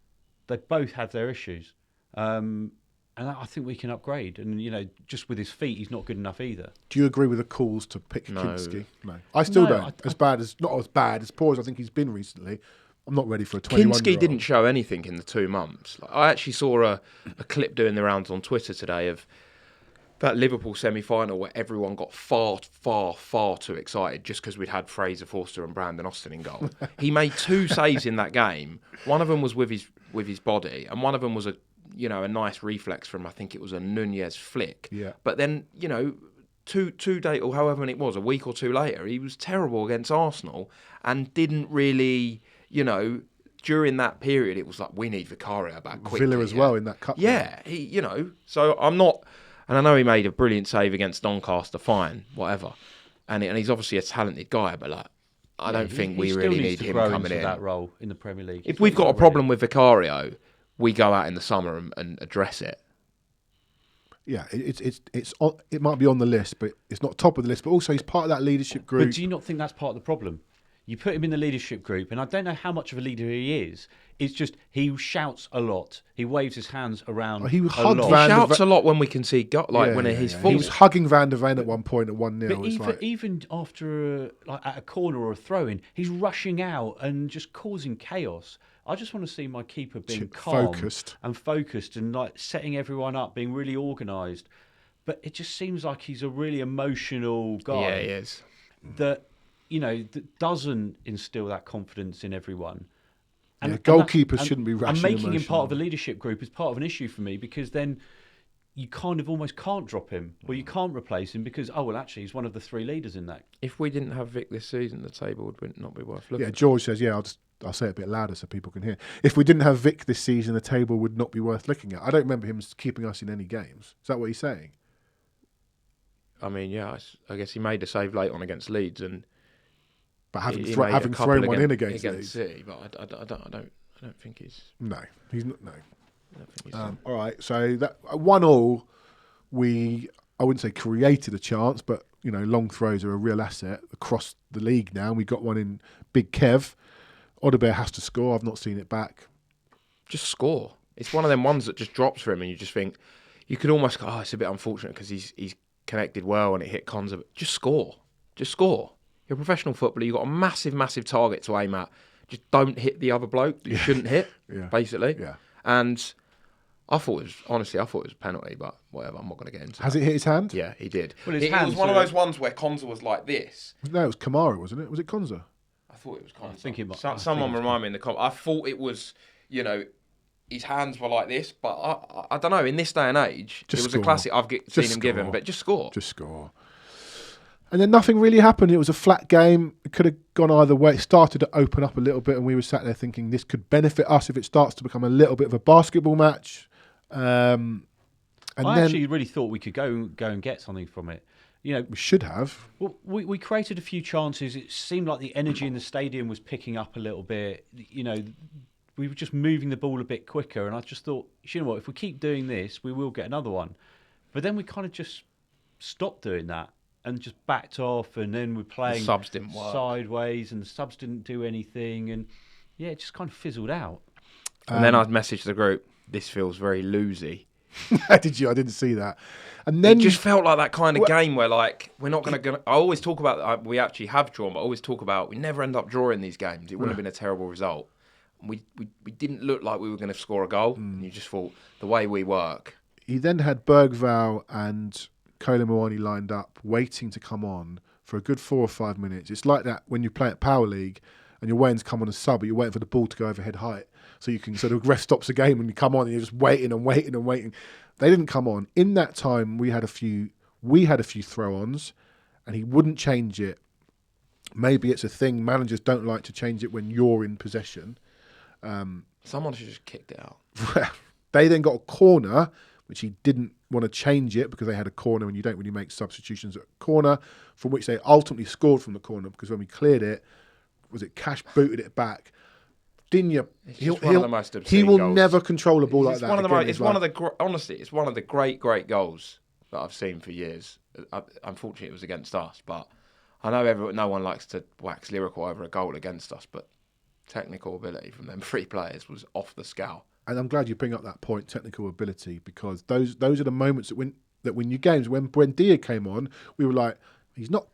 they both have their issues, and I think we can upgrade. And just with his feet, he's not good enough either. Do you agree with the calls to pick Kinski? No, I still don't. Not as bad as poor as I think he's been recently. I'm not ready for a 21-year-old. Kinski didn't show anything in the 2 months. I actually saw a clip doing the rounds on Twitter today of that Liverpool semi-final where everyone got far too excited just because we'd had Fraser Forster and Brandon Austin in goal. He made 2 saves in that game. One of them was with his body, and one of them was a nice reflex from, I think it was a Nunez flick. Yeah. But then, two days or however many it was, a week or 2 later, he was terrible against Arsenal and didn't really... during that period, it was like, we need Vicario back quickly. Villa as well in that cup. Yeah, so I'm not... And I know he made a brilliant save against Doncaster, fine, whatever. And he's obviously a talented guy, but I don't think we really need him coming in. That role in the Premier League. If we've got a problem with Vicario, we go out in the summer and address it. Yeah, it might be on the list, but it's not top of the list. But also, he's part of that leadership group. But do you not think that's part of the problem? You put him in the leadership group, and I don't know how much of a leader he is. It's just he shouts a lot. He waves his hands around. He He shouts a lot when we can see when he's full. He was hugging Van der Ven at one point at 1-0. But even after at a corner or a throw-in, he's rushing out and just causing chaos. I just want to see my keeper being calm and focused and setting everyone up, being really organised. But it just seems like he's a really emotional guy. Yeah, he is. That doesn't instill that confidence in everyone. goalkeepers shouldn't be rash. And making him part of a leadership group is part of an issue for me, because then you kind of almost can't drop him, or you can't replace him because, actually, he's one of the 3 leaders in that. If we didn't have Vic this season, the table would not be worth looking at. George says, I'll say it a bit louder so people can hear. If we didn't have Vic this season, the table would not be worth looking at. I don't remember him keeping us in any games. Is that what he's saying? I mean, yeah, I guess he made a save late on against Leeds, but having thrown one in against Leeds. City, but I don't think he's. No, he's not. No. I don't think he's all right, so that 1-1, I wouldn't say created a chance, but long throws are a real asset across the league now. We got one in Big Kev. Odebear has to score. I've not seen it back. Just score. It's one of them ones that just drops for him, and you just think you could almost go, it's a bit unfortunate because he's connected well and it hit Konza. But just score. Just score. You're a professional footballer. You've got a massive, massive target to aim at. Just don't hit the other bloke that you shouldn't hit, basically. Yeah. And I thought it was a penalty, but whatever. I'm not going to get into it. Has it hit his hand? Yeah, he did. Well, it was one of those ones where Konza was like this. No, it was Kamara, wasn't it? Was it Konza? I thought it was Konza. I think it might. Someone remind me in the comment. I thought it was, his hands were like this, but I don't know. In this day and age, it was a classic I've seen him give him, but just score. Just score. And then nothing really happened. It was a flat game. It could have gone either way. It started to open up a little bit, and we were sat there thinking this could benefit us if it starts to become a little bit of a basketball match. I actually really thought we could go and get something from it. We should have. Well, we created a few chances. It seemed like the energy in the stadium was picking up a little bit. We were just moving the ball a bit quicker, and I just thought, what? If we keep doing this, we will get another one. But then we kind of just stopped doing that and just backed off, and then we're playing the subs didn't work. Sideways, and the subs didn't do anything, and it just kind of fizzled out. And then I messaged the group, this feels very loosey. Did you? I didn't see that. And then it just felt like that kind of game where, we're not going to. I always talk about we actually have drawn, but I always talk about we never end up drawing these games. It wouldn't have been a terrible result. We didn't look like we were going to score a goal. And you just thought the way we work. He then had Bergvall and Kolo Muani lined up, waiting to come on for a good 4 or 5 minutes. It's like that when you play at Power League and you're waiting to come on a sub, but you're waiting for the ball to go over head height. So you can sort of ref stops the game and you come on and you're just waiting and waiting and waiting. They didn't come on. In that time, we had a few throw-ons, and he wouldn't change it. Maybe it's a thing. Managers don't like to change it when you're in possession. Someone should just kicked it out. They then got a corner, which he didn't want to change it because they had a corner, and you don't really make substitutions at a corner, from which they ultimately scored from the corner because when we cleared it, was it Cash booted it back? Digne, he will goals. Never control a ball like that. Honestly, it's one of the great goals that I've seen for years. Unfortunately, it was against us, but I know no one likes to wax lyrical over a goal against us, but technical ability from them 3 players was off the scale. And I'm glad you bring up that point, technical ability, because those are the moments that win you games. When Buendia came on, we were like, he's not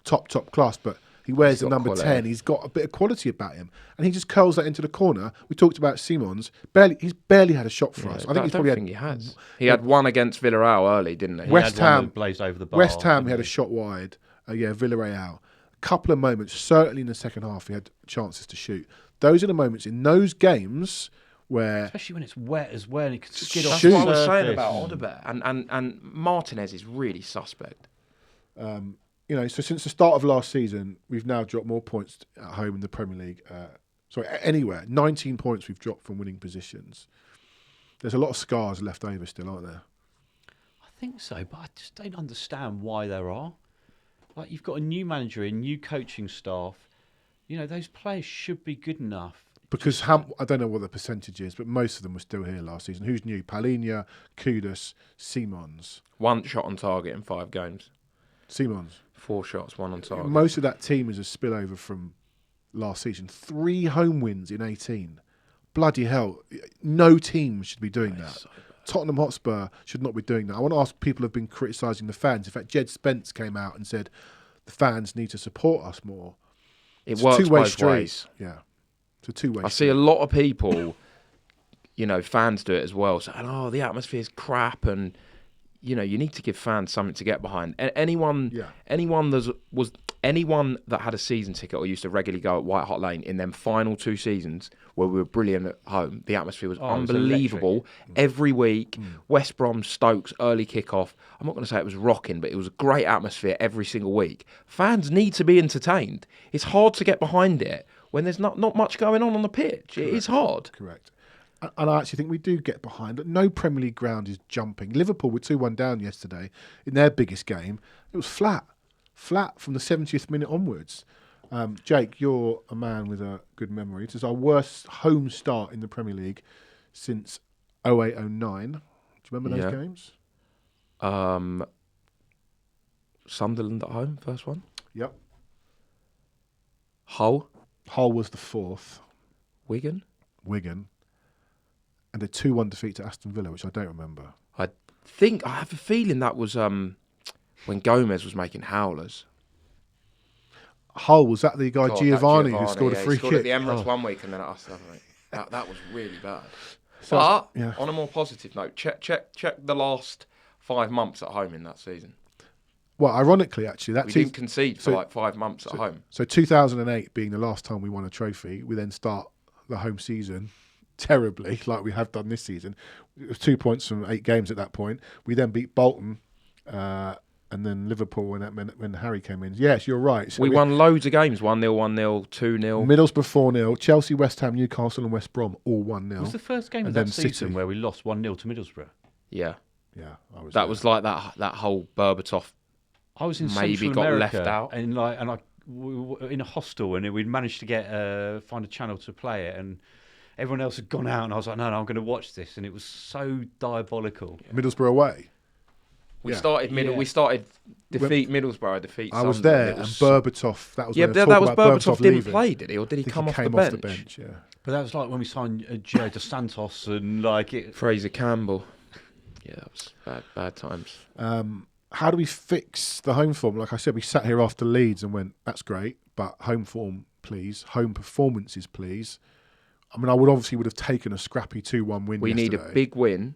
top class, but he wears the number quality. 10. He's got a bit of quality about him, and he just curls that into the corner. We talked about Simons. He's barely had a shot for us. I think he has. He had one against Villarreal early, didn't he? West Ham blazed over the bar. West Ham had a shot wide. Villarreal. A couple of moments, certainly in the second half, he had chances to shoot. Those are the moments in those games where, especially when it's wet as well, and it could skid off. That's what I was saying about Odebear, and Martinez is really suspect. So since the start of last season, we've now dropped more points at home in the Premier League. Anywhere. 19 points we've dropped from winning positions. There's a lot of scars left over still, aren't there? I think so, but I just don't understand why there are. You've got a new manager, a new coaching staff. Those players should be good enough. Because I don't know what the percentage is, but most of them were still here last season. Who's new? Palhinha, Kudus, Simons. 1 shot on target in 5 games. Simons. 4 shots, 1 on target. Most of that team is a spillover from last season. 3 home wins in 18. Bloody hell. No team should be doing that. So Tottenham Hotspur should not be doing that. I want to ask people who have been criticising the fans. In fact, Jed Spence came out and said the fans need to support us more. It's works both ways. Yeah. It's a 2-way I see a lot of people, fans do it as well, saying, the atmosphere's crap, and you need to give fans something to get behind. Anyone that was anyone that had a season ticket or used to regularly go at White Hart Lane in them final 2 seasons where we were brilliant at home, the atmosphere was unbelievable. Every week, West Brom, Stokes, early kickoff. I'm not going to say it was rocking, but it was a great atmosphere every single week. Fans need to be entertained. It's hard to get behind it when there's not much going on the pitch. It is hard. Correct. And I actually think we do get behind. No Premier League ground is jumping. Liverpool were 2-1 down yesterday in their biggest game. It was flat from the 70th minute onwards. Jake, you're a man with a good memory. It is our worst home start in the Premier League since 08-09. Do you remember those games? Sunderland at home, first one. Yep. Hull was the 4th. Wigan. And a 2-1 defeat to Aston Villa, which I don't remember. I have a feeling that was when Gomez was making howlers. Hull, was that the guy Giovanni who scored a free kick? He scored at the Emirates one week and then at us the other week. That was really bad. But on a more positive note, check the last 5 months at home in that season. Well, ironically, actually, we didn't concede for 5 months at home. So 2008 being the last time we won a trophy, we then start the home season terribly, like we have done this season. It was 2 points from 8 games at that point. We then beat Bolton, and then Liverpool when Harry came in. Yes, you're right. So we won loads of games: 1-0, 1-0, 2-0. Middlesbrough 4-0. Chelsea, West Ham, Newcastle, and West Brom all 1-0. Was the first game of that season where we lost 1-0 to Middlesbrough? Yeah. That was like that whole Berbatov. I was in maybe Central got America left out, we were in a hostel, and we'd managed to get find a channel to play it, and everyone else had gone out, and I was like, no, I'm going to watch this, and it was so diabolical. Middlesbrough away. We started defeat Middlesbrough, defeat. I was there, and Berbatov. That was Berbatov didn't leaving. Play, did he, or did he come off the bench? Yeah. But that was like when we signed Gio Dos Santos and Fraser Campbell. Yeah, that was bad times. How do we fix the home form? Like I said, we sat here after Leeds and went, that's great, but home form, please. Home performances, please. I mean, I would have taken a scrappy 2-1 win. We need a big win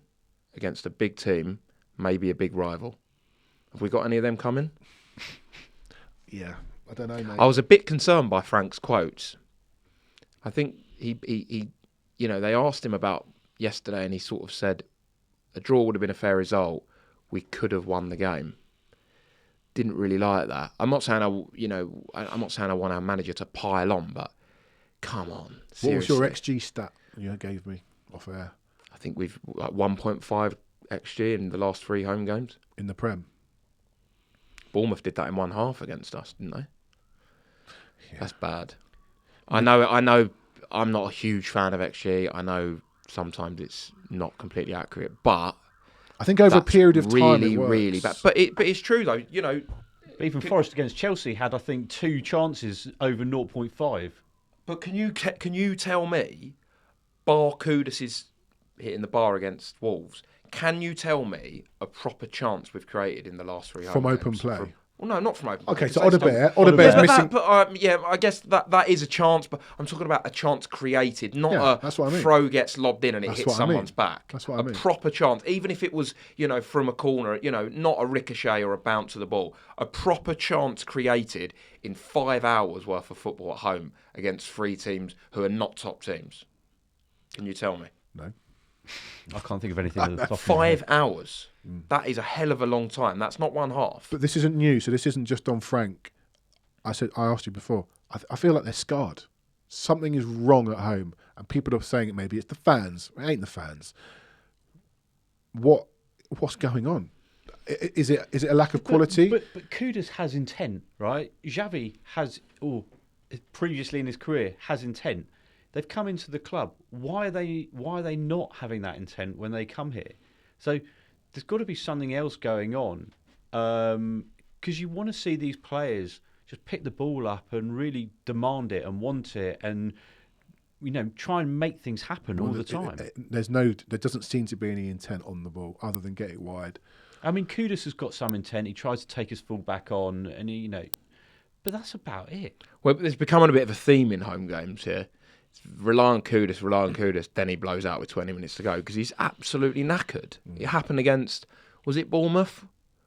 against a big team, maybe a big rival. Have we got any of them coming? Yeah, I don't know, mate. I was a bit concerned by Frank's quotes. I think he they asked him about yesterday, and he sort of said a draw would have been a fair result. We could have won the game. Didn't really like that. I'm not saying I want our manager to pile on, but come on, seriously. What was your XG stat you gave me off air? I think we've 1.5 XG in the last 3 home games in the Prem. Bournemouth did that in one half against us, didn't they? Yeah. That's bad. I know. I'm not a huge fan of XG. I know sometimes it's not completely accurate, but I think over a period of time, it works. Really bad. But it's true though. Even Forest against Chelsea had, I think, 2 chances over 0.5. But can you tell me, bar Kudus' hitting the bar against Wolves, can you tell me a proper chance we've created in the last 3 from home open games? play? Well, no, not from open. Okay, so Odebear's missing. I guess that is a chance, but I'm talking about a chance created, not that's what I mean. Throw gets lobbed in and it hits someone's back. That's what I mean. A proper chance, even if it was, from a corner, not a ricochet or a bounce of the ball. A proper chance created in 5 hours worth of football at home against 3 teams who are not top teams. Can you tell me? No. I can't think of anything at the top of 5 hours. That is a hell of a long time. That's not one half. But this isn't new, so this isn't just on Frank. I asked you before. I feel like they're scarred. Something is wrong at home, and people are saying it. Maybe it's the fans. It ain't the fans. What's going on? Is it a lack of quality? But Kudus has intent, right? Xavi has, previously in his career, has intent. They've come into the club. Why are they not having that intent when they come here? So there's got to be something else going on, because you want to see these players just pick the ball up and really demand it and want it, and try and make things happen all the time. There doesn't seem to be any intent on the ball other than get it wide. I mean, Kudus has got some intent. He tries to take his full back on, and but that's about it. Well, it's becoming a bit of a theme in home games here. Rely on Kudus, then he blows out with 20 minutes to go because he's absolutely knackered. It happened against, was it Bournemouth?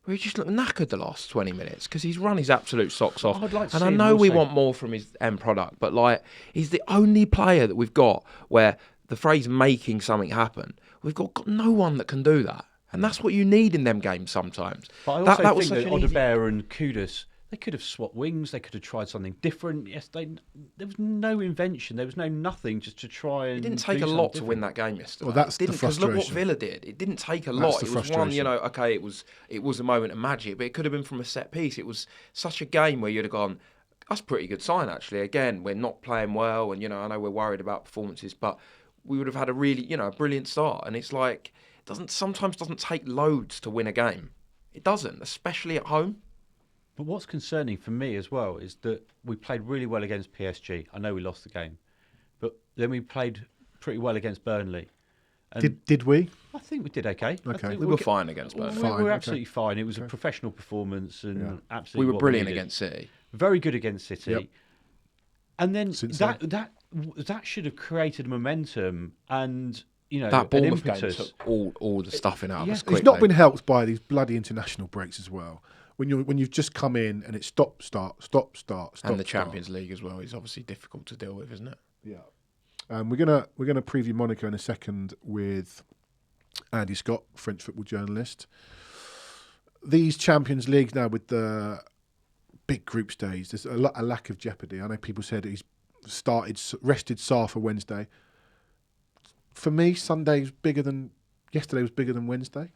He just looked knackered the last 20 minutes because he's run his absolute socks off. I'd like to and see I him know we also- want more from his end product, but like he's the only player that we've got where the phrase making something happen, we've got no one that can do that. And that's what you need in them games sometimes. But I also was think such that an easy... Odebear and Kudus, they could have swapped wings. They could have tried something different. Yes, there was no invention. There was no nothing just to try and. It didn't take do a lot something to win that game yesterday. Well, that's it didn't, the because look what frustration. Villa did. It didn't take a That's lot. the It was one, frustration. okay, it was a moment of magic, but it could have been from a set piece. It was such a game where you'd have gone, that's a pretty good sign, actually. Again, we're not playing well, and, I know we're worried about performances, but we would have had a really, a brilliant start. And it's like, sometimes doesn't take loads to win a game. It doesn't, especially at home. But what's concerning for me as well is that we played really well against PSG. I know we lost the game, but then we played pretty well against Burnley. And Did we? I think we did okay. Okay. We were fine against Burnley. We Fine, were okay. absolutely fine. It was a professional performance and absolutely. We were what brilliant needed. against City. Very good against City. Yep. And then Since that should have created momentum and That an Bournemouth game impetus. took all the stuffing out of us He's quickly. not been helped by these bloody international breaks as well. When you've just come in and it's stop, start. And the Champions League as well is obviously difficult to deal with, isn't it? Yeah. We're gonna preview Monaco in a second with Andy Scott, French football journalist. These Champions Leagues now with the big group stage, there's a lack of jeopardy. I know people said he's rested Sarr for Wednesday. For me, yesterday was bigger than Wednesday.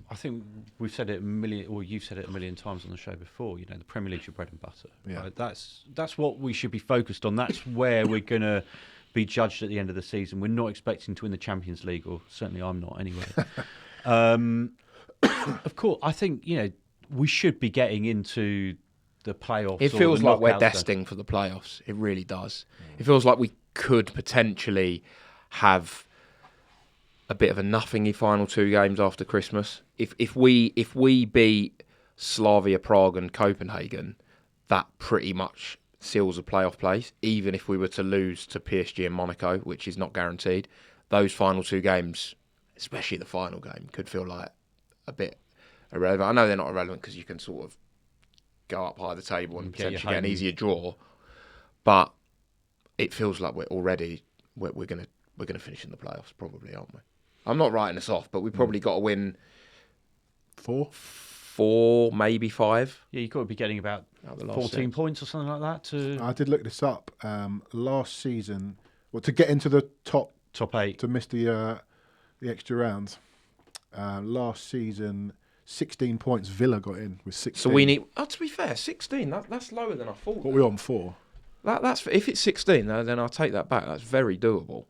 I think we've said it you've said it a million times on the show before. The Premier League's your bread and butter. Yeah. Right? That's what we should be focused on. That's where we're going to be judged at the end of the season. We're not expecting to win the Champions League, or certainly I'm not anyway. Of course, I think we should be getting into the playoffs. It feels like we're destined for the playoffs. It really does. It feels like we could potentially have a bit of a nothingy final 2 games after Christmas. If we beat Slavia Prague and Copenhagen, that pretty much seals a playoff place. Even if we were to lose to PSG and Monaco, which is not guaranteed, those final 2 games, especially the final game, could feel like a bit irrelevant. I know they're not irrelevant because you can sort of go up high the table and potentially get an easier draw, but it feels like we're going to finish in the playoffs, probably, aren't we? I'm not writing us off, but we probably got to win 4, maybe 5. Yeah, you've got to be getting about Out the last 14 6. points or something like that I did look this up. Last season, to get into the top 8. to miss the extra round. Last season, 16 points Villa got in with 16. So we need. To be fair, 16. That's lower than I thought. What were we on 4? That's if it's 16, then I'll take that back. That's very doable.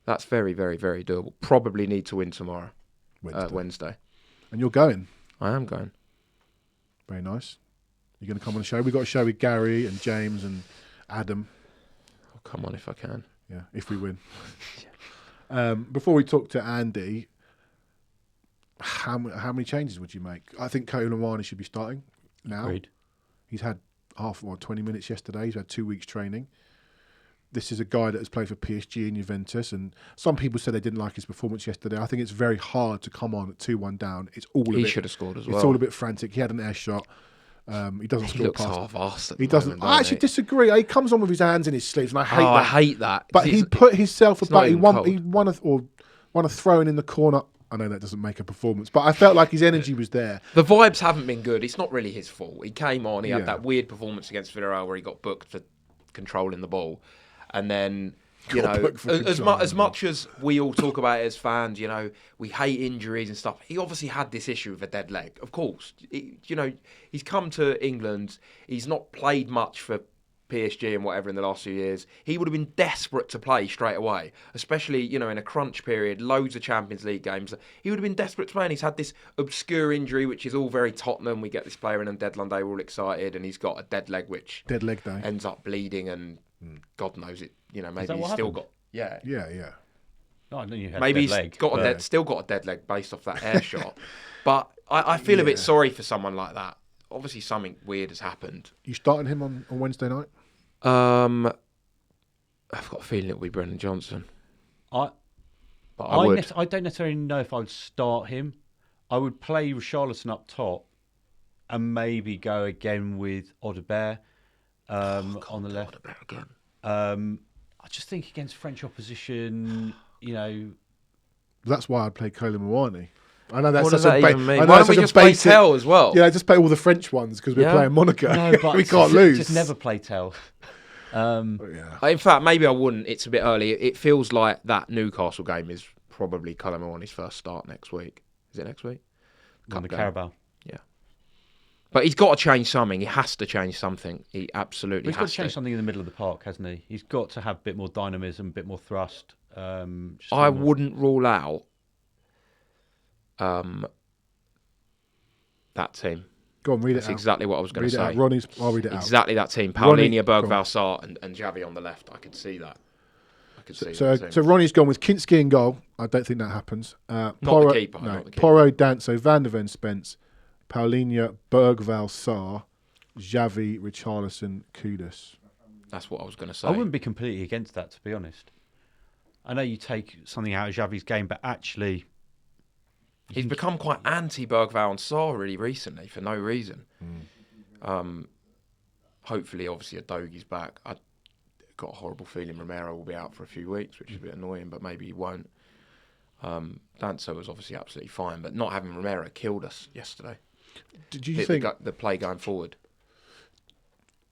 That's very, very, very doable. Probably need to win tomorrow, Wednesday. And you're going. I am going. Very nice. You're going to come on the show. We've got a show with Gary and James and Adam. I'll come on if I can. Yeah, if we win. Before we talk to Andy, how many changes would you make? I think Koulibaly should be starting now. Agreed. He's had 20 minutes yesterday. He's had 2 weeks training. This is a guy that has played for PSG and Juventus, and some people said they didn't like his performance yesterday. I think it's very hard to come on at 2-1 down. He should have scored as well. It's all a bit frantic. He had an air shot. He doesn't He score looks past. half-arsed. He doesn't. I actually disagree. He comes on with his hands in his sleeves, and I hate that. I hate that. But he put himself about. He not even won a throw in the corner. I know that doesn't make a performance, but I felt like his energy was there. The vibes haven't been good. It's not really his fault. He came on. He Yeah. had that weird performance against Villarreal where he got booked for controlling the ball, and then as much as we all talk about it as fans, we hate injuries and stuff. He obviously had this issue with a dead leg. Of course, he's come to England. He's not played much for PSG and whatever in the last few years. He would have been desperate to play straight away, especially in a crunch period, loads of Champions League games. He would have been desperate to play, and he's had this obscure injury, which is all very Tottenham. We get this player in on deadline day, we're all excited, and he's got a dead leg, which Dead leg day. ends up bleeding, and God knows it. Maybe that he's what still happened? got. Yeah. Oh, I knew you had Maybe a he's dead leg. got still got a dead leg based off that air shot. But I feel a bit sorry for someone like that. Obviously, something weird has happened. You starting him on Wednesday night? I've got a feeling it'll be Brendan Johnson. I But I would. I don't necessarily know if I would start him. I would play Richarlison up top and maybe go again with Audebert on the left. Audebert again. I just think against French opposition, That's why I'd play Koulibaly. I know that's What does such that a even mean? I know Why that's don't we such a just play basic- Tell as well? Yeah, just play all the French ones because we're Yeah. playing Monaco. No, but we can't lose. Just never play Tell. Yeah. In fact, maybe I wouldn't. It's a bit early. It feels like that Newcastle game is probably Koulibaly's first start next week. Is it next week? On the game. Carabao. Yeah. But he's got to change something. He has to change something. He absolutely He's got has to change something in the middle of the park, hasn't he? He's got to have a bit more dynamism, a bit more thrust. I wouldn't rule out that team. Go on, read That's it out. exactly what I was going Read to it out. say. Ronnie's, I'll read it out. Exactly that team. Ronnie- Paulinho, go on. Bergvall, Sarr and Xavi on the left. I could see that. I could see So, that team. so Ronnie's gone with Kinski in goal. I don't think that happens. the keeper, No, not the keeper. Porro, Danso, Van der Ven, Spence, Paulinho, Bergvall, Sarr, Xavi, Richarlison, Kudus. That's what I was going to say. I wouldn't be completely against that, to be honest. I know you take something out of Xavi's game, but actually, He's become quite anti-Bergvall and Sarr really recently for no reason. Hopefully, obviously, Adogi's back. I got a horrible feeling Romero will be out for a few weeks, which is a bit annoying, but maybe he won't. Danso was obviously absolutely fine, but not having Romero killed us yesterday. Did you think the play going forward?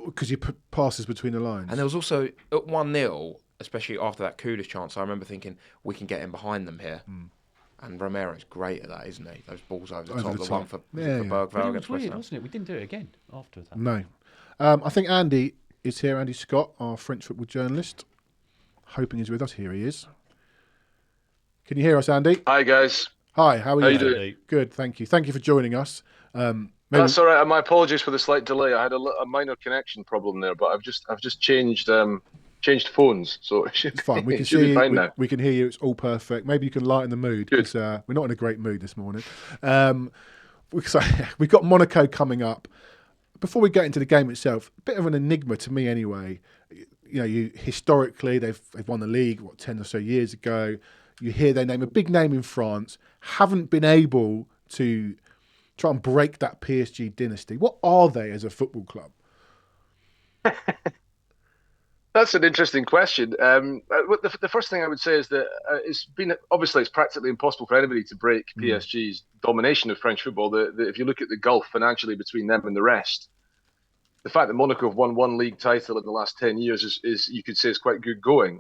because you put passes between the lines? And there was also at 1-0, especially after that Kudus chance, I remember thinking we can get in behind them here. And Romero's great at that, isn't he? Those balls over the top. The one for Bergvall but it against was West weird, Ham. wasn't it? We didn't do it again after that. No. I think Andy is here. Andy Scott, our French football journalist. Hoping he's with us. Here he is. Can you hear us, Andy? Hi guys. Hi, how are you? How you doing? Good, thank you. Thank you for joining us. Maybe- That's all right. My apologies for the slight delay. I had a minor connection problem there, but I've just changed phones, so it should, It's fine. We it can should see be you. fine now. We can hear you. It's all perfect. Maybe you can lighten the mood because we're not in a great mood this morning. We've got Monaco coming up. Before we get into the game itself, a bit of an enigma to me anyway. Historically they've won the league 10 or so years ago. You hear their name, a big name in France, haven't been able to try and break that PSG dynasty. What are they as a football club? That's an interesting question. The first thing I would say is that it's practically impossible for anybody to break PSG's domination of French football. If you look at the gulf financially between them and the rest, the fact that Monaco have won one league title in the last 10 years is you could say is quite good going.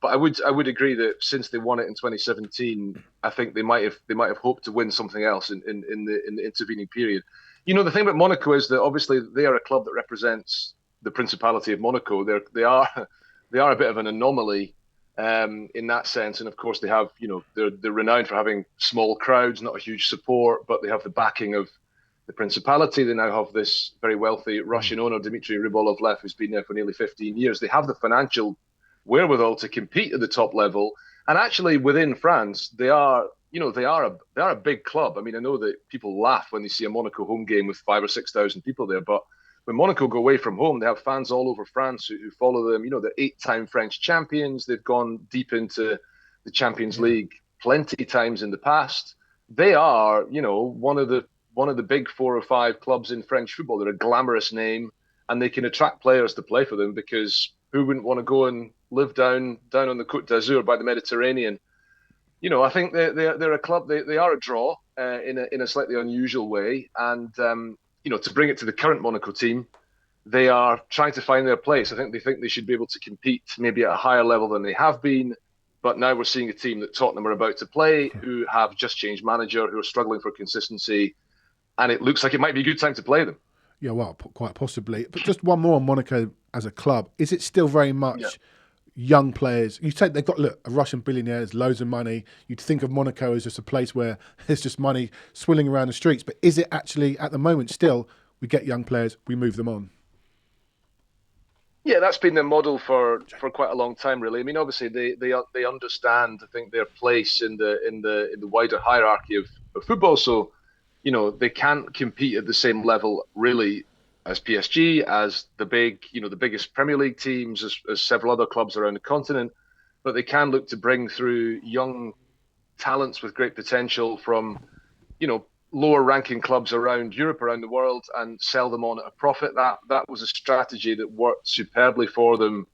But I would agree that since they won it in 2017, I think they might have hoped to win something else in the intervening period. The thing about Monaco is that obviously they are a club that represents the Principality of Monaco. They are a bit of an anomaly in that sense, and of course they have they're renowned for having small crowds, not a huge support, but they have the backing of the Principality. They now have this very wealthy Russian owner, Dmitry Rybolovlev, who's been there for nearly 15 years. They have the financial wherewithal to compete at the top level, and actually within France, they are a big club. I mean, I know that people laugh when they see a Monaco home game with 5,000 or 6,000 people there, but when Monaco go away from home, they have fans all over France who follow them. They're 8-time French champions. They've gone deep into the Champions League plenty times in the past. They are, one of the big 4 or 5 clubs in French football. They're a glamorous name, and they can attract players to play for them because who wouldn't want to go and live down on the Côte d'Azur by the Mediterranean? I think they're a club. They are a draw in a slightly unusual way, and to bring it to the current Monaco team, they are trying to find their place. I think they should be able to compete maybe at a higher level than they have been. But now we're seeing a team that Tottenham are about to play, who have just changed manager, who are struggling for consistency, and it looks like it might be a good time to play them. Yeah, well, quite possibly. But just one more on Monaco as a club. Is it still very much young players? They've got a Russian billionaire, there's loads of money. You'd think of Monaco as just a place where there's just money swilling around the streets. But is it actually at the moment still we get young players, we move them on? Yeah, that's been their model for quite a long time, really. I mean, obviously they understand, I think, their place in the wider hierarchy of football. So, they can't compete at the same level, really, as PSG, as the biggest Premier League teams, as several other clubs around the continent. But they can look to bring through young talents with great potential from, lower ranking clubs around Europe, around the world, and sell them on at a profit. That was a strategy that worked superbly for them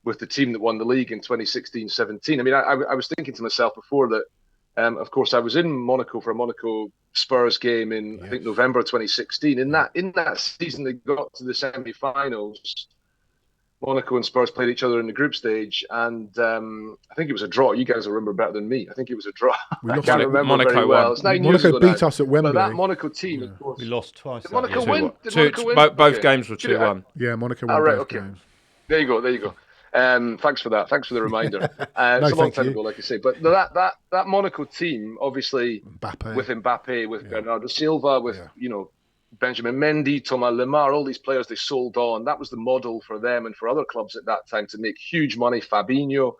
with the team that won the league in 2016-17. I mean, I was thinking to myself before that, of course, I was in Monaco for a Monaco Spurs game in, I think, November 2016. In that season, they got to the semi-finals. Monaco and Spurs played each other in the group stage, and I think it was a draw. You guys will remember better than me. I think it was a draw. I can't remember Monaco very well. It's 9 years Monaco ago beat now. us at Wembley. But that Monaco team, of course. We lost twice. Did Monaco year. win? Did Monaco win? Both games were 2-1. Yeah, Monaco won both games. There you go. Thanks for that. Thanks for the reminder. It's a long time ago, like I say. But that Monaco team, obviously, with Mbappe, with Bernardo Silva, with Benjamin Mendy, Thomas Lemar, all these players they sold on. That was the model for them and for other clubs at that time to make huge money. Fabinho,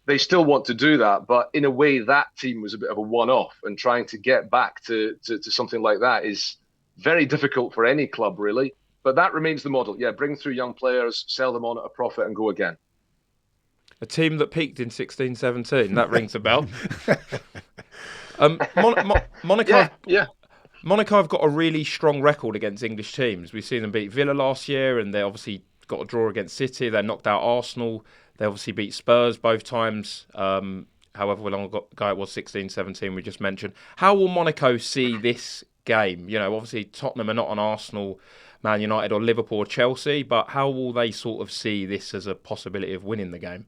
they still want to do that, but in a way, that team was a bit of a one-off, and trying to get back to something like that is very difficult for any club, really. But that remains the model. Yeah, bring through young players, sell them on at a profit, and go again. A team that peaked in 16-17. That rings a bell. Monaco. Yeah. Monaco have got a really strong record against English teams. We've seen them beat Villa last year, and they obviously got a draw against City. They knocked out Arsenal. They obviously beat Spurs both times. However long ago it was, 16-17, we just mentioned. How will Monaco see this game? You know, obviously Tottenham are not on Arsenal, Man United or Liverpool or Chelsea, but how will they sort of see this as a possibility of winning the game?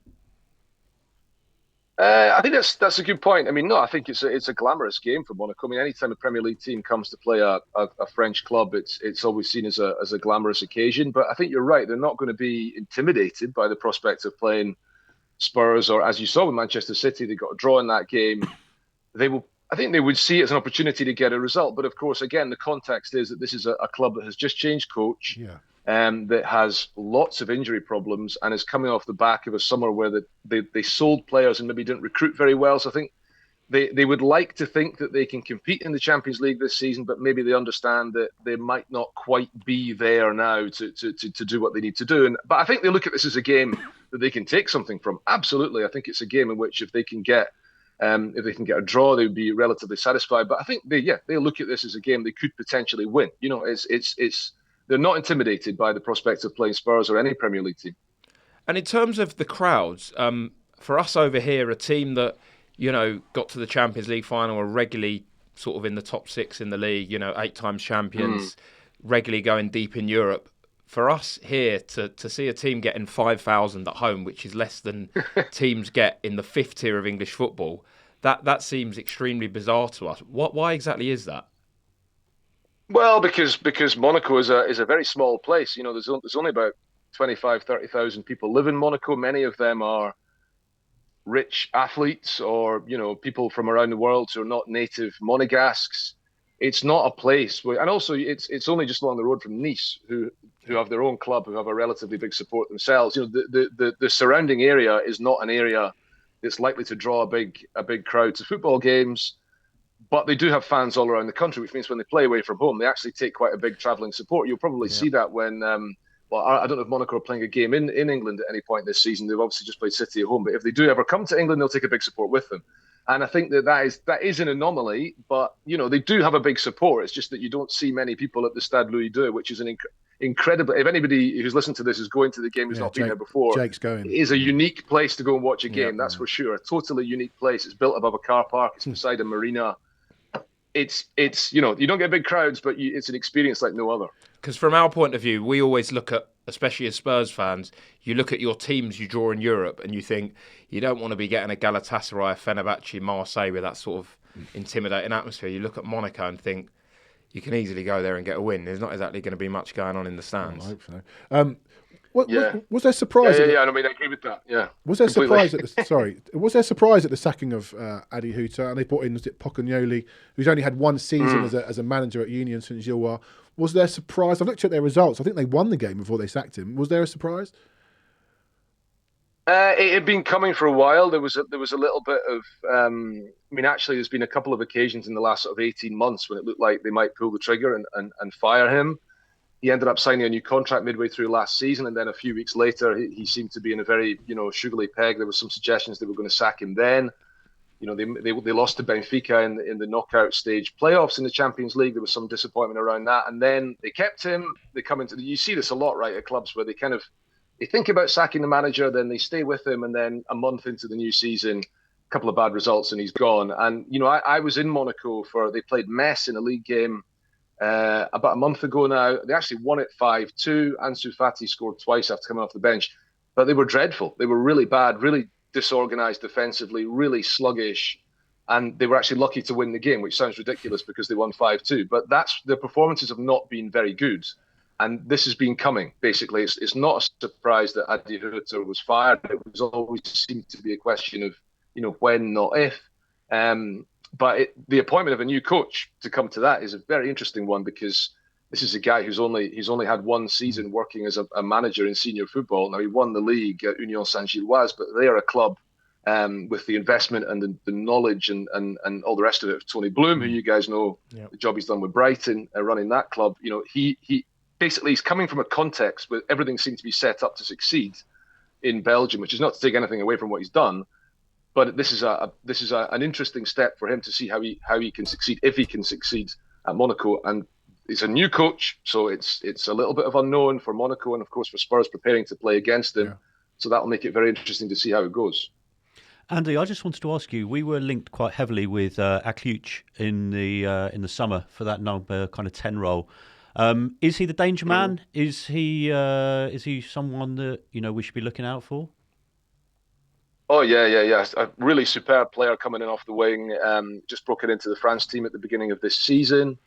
I think that's a good point. I mean, no, I think it's a glamorous game for Monaco. I mean, anytime a Premier League team comes to play a French club, it's always seen as a glamorous occasion. But I think you're right; they're not going to be intimidated by the prospect of playing Spurs, or as you saw with Manchester City, they got a draw in that game. I think they would see it as an opportunity to get a result. But of course, again, the context is that this is a club that has just changed coach. Yeah. That has lots of injury problems and is coming off the back of a summer where they sold players and maybe didn't recruit very well. So I think they would like to think that they can compete in the Champions League this season, but maybe they understand that they might not quite be there now to do what they need to do. But I think they look at this as a game that they can take something from. Absolutely, I think it's a game in which if they can get a draw, they would be relatively satisfied. But I think they look at this as a game they could potentially win. You know, they're not intimidated by the prospect of playing Spurs or any Premier League team. And in terms of the crowds, for us over here, a team that, you know, got to the Champions League final, are regularly sort of in the top 6 in the league, you know, 8 times champions, regularly going deep in Europe. For us here to see a team getting 5,000 at home, which is less than teams get in the 5th tier of English football, that seems extremely bizarre to us. Why exactly is that? Well, because Monaco is a very small place. You know, there's only about 25,000-30,000 people live in Monaco. Many of them are rich athletes or, you know, people from around the world who are not native Monegasques. It's not a place where, and also it's only just along the road from Nice, who have their own club, who have a relatively big support themselves. You know, the surrounding area is not an area that's likely to draw a big crowd to football games. But they do have fans all around the country, which means when they play away from home, they actually take quite a big travelling support. You'll probably see that when, I don't know if Monaco are playing a game in England at any point this season. They've obviously just played City at home. But if they do ever come to England, they'll take a big support with them. And I think that is an anomaly. But, you know, they do have a big support. It's just that you don't see many people at the Stade Louis II, which is an incredible. If anybody who's listened to this is going to the game who's not been there before, Jake's going. It is a unique place to go and watch a game, that's for sure. A totally unique place. It's built above a car park. It's beside a marina. It's you know, you don't get big crowds, but it's an experience like no other. Because from our point of view, we always look at, especially as Spurs fans, you look at your teams you draw in Europe and you think you don't want to be getting a Galatasaray, Fenerbahce, Marseille with that sort of intimidating atmosphere. You look at Monaco and think you can easily go there and get a win. There's not exactly going to be much going on in the stands. I hope so. Was there surprise? I mean, I agree with that. Yeah. Was there surprise at the Was there surprise at the sacking of Adi Huta? And they brought in Pocognoli, who's only had one season as a manager at Union Saint-Gilloise. Was there surprise? I looked at their results. I think they won the game before they sacked him. Was there a surprise? It had been coming for a while. There was a little bit of. I mean, actually, there's been a couple of occasions in the last sort of 18 months when it looked like they might pull the trigger and fire him. He ended up signing a new contract midway through last season, and then a few weeks later, he seemed to be in a very, you know, sugary peg. There were some suggestions they were going to sack him then. They lost to Benfica in the knockout stage playoffs in the Champions League. There was some disappointment around that, and then they kept him. They come into you see this a lot, right, at clubs where they think about sacking the manager, then they stay with him, and then a month into the new season, a couple of bad results, and he's gone. And I was in Monaco they played Metz in a league game about a month ago now. They actually won it 5-2. Ansu Fati scored twice after coming off the bench, but they were dreadful. They were really bad, really disorganized defensively, really sluggish, and they were actually lucky to win the game, which sounds ridiculous because they won 5-2. But their performances have not been very good, and this has been coming. Basically, it's not a surprise that Adi Hütter was fired. It was always seemed to be a question of when, not if. But the appointment of a new coach to come to that is a very interesting one, because this is a guy he's only had one season working as a manager in senior football. Now, he won the league at Union Saint-Gilloise, but they are a club with the investment and the knowledge and all the rest of it of Tony Bloom, who you guys know, the job he's done with Brighton, running that club. He basically is coming from a context where everything seemed to be set up to succeed in Belgium, which is not to take anything away from what he's done. But this is an interesting step for him to see how he can succeed, if he can succeed at Monaco. And he's a new coach, so it's a little bit of unknown for Monaco, and of course for Spurs preparing to play against him. Yeah. So that'll make it very interesting to see how it goes. Andy, I just wanted to ask you, we were linked quite heavily with Akliuch in the summer for that number kind of 10 role. Is he the danger man? Is he someone that we should be looking out for? Oh, yeah. A really superb player coming in off the wing. Just broken into the France team at the beginning of this season.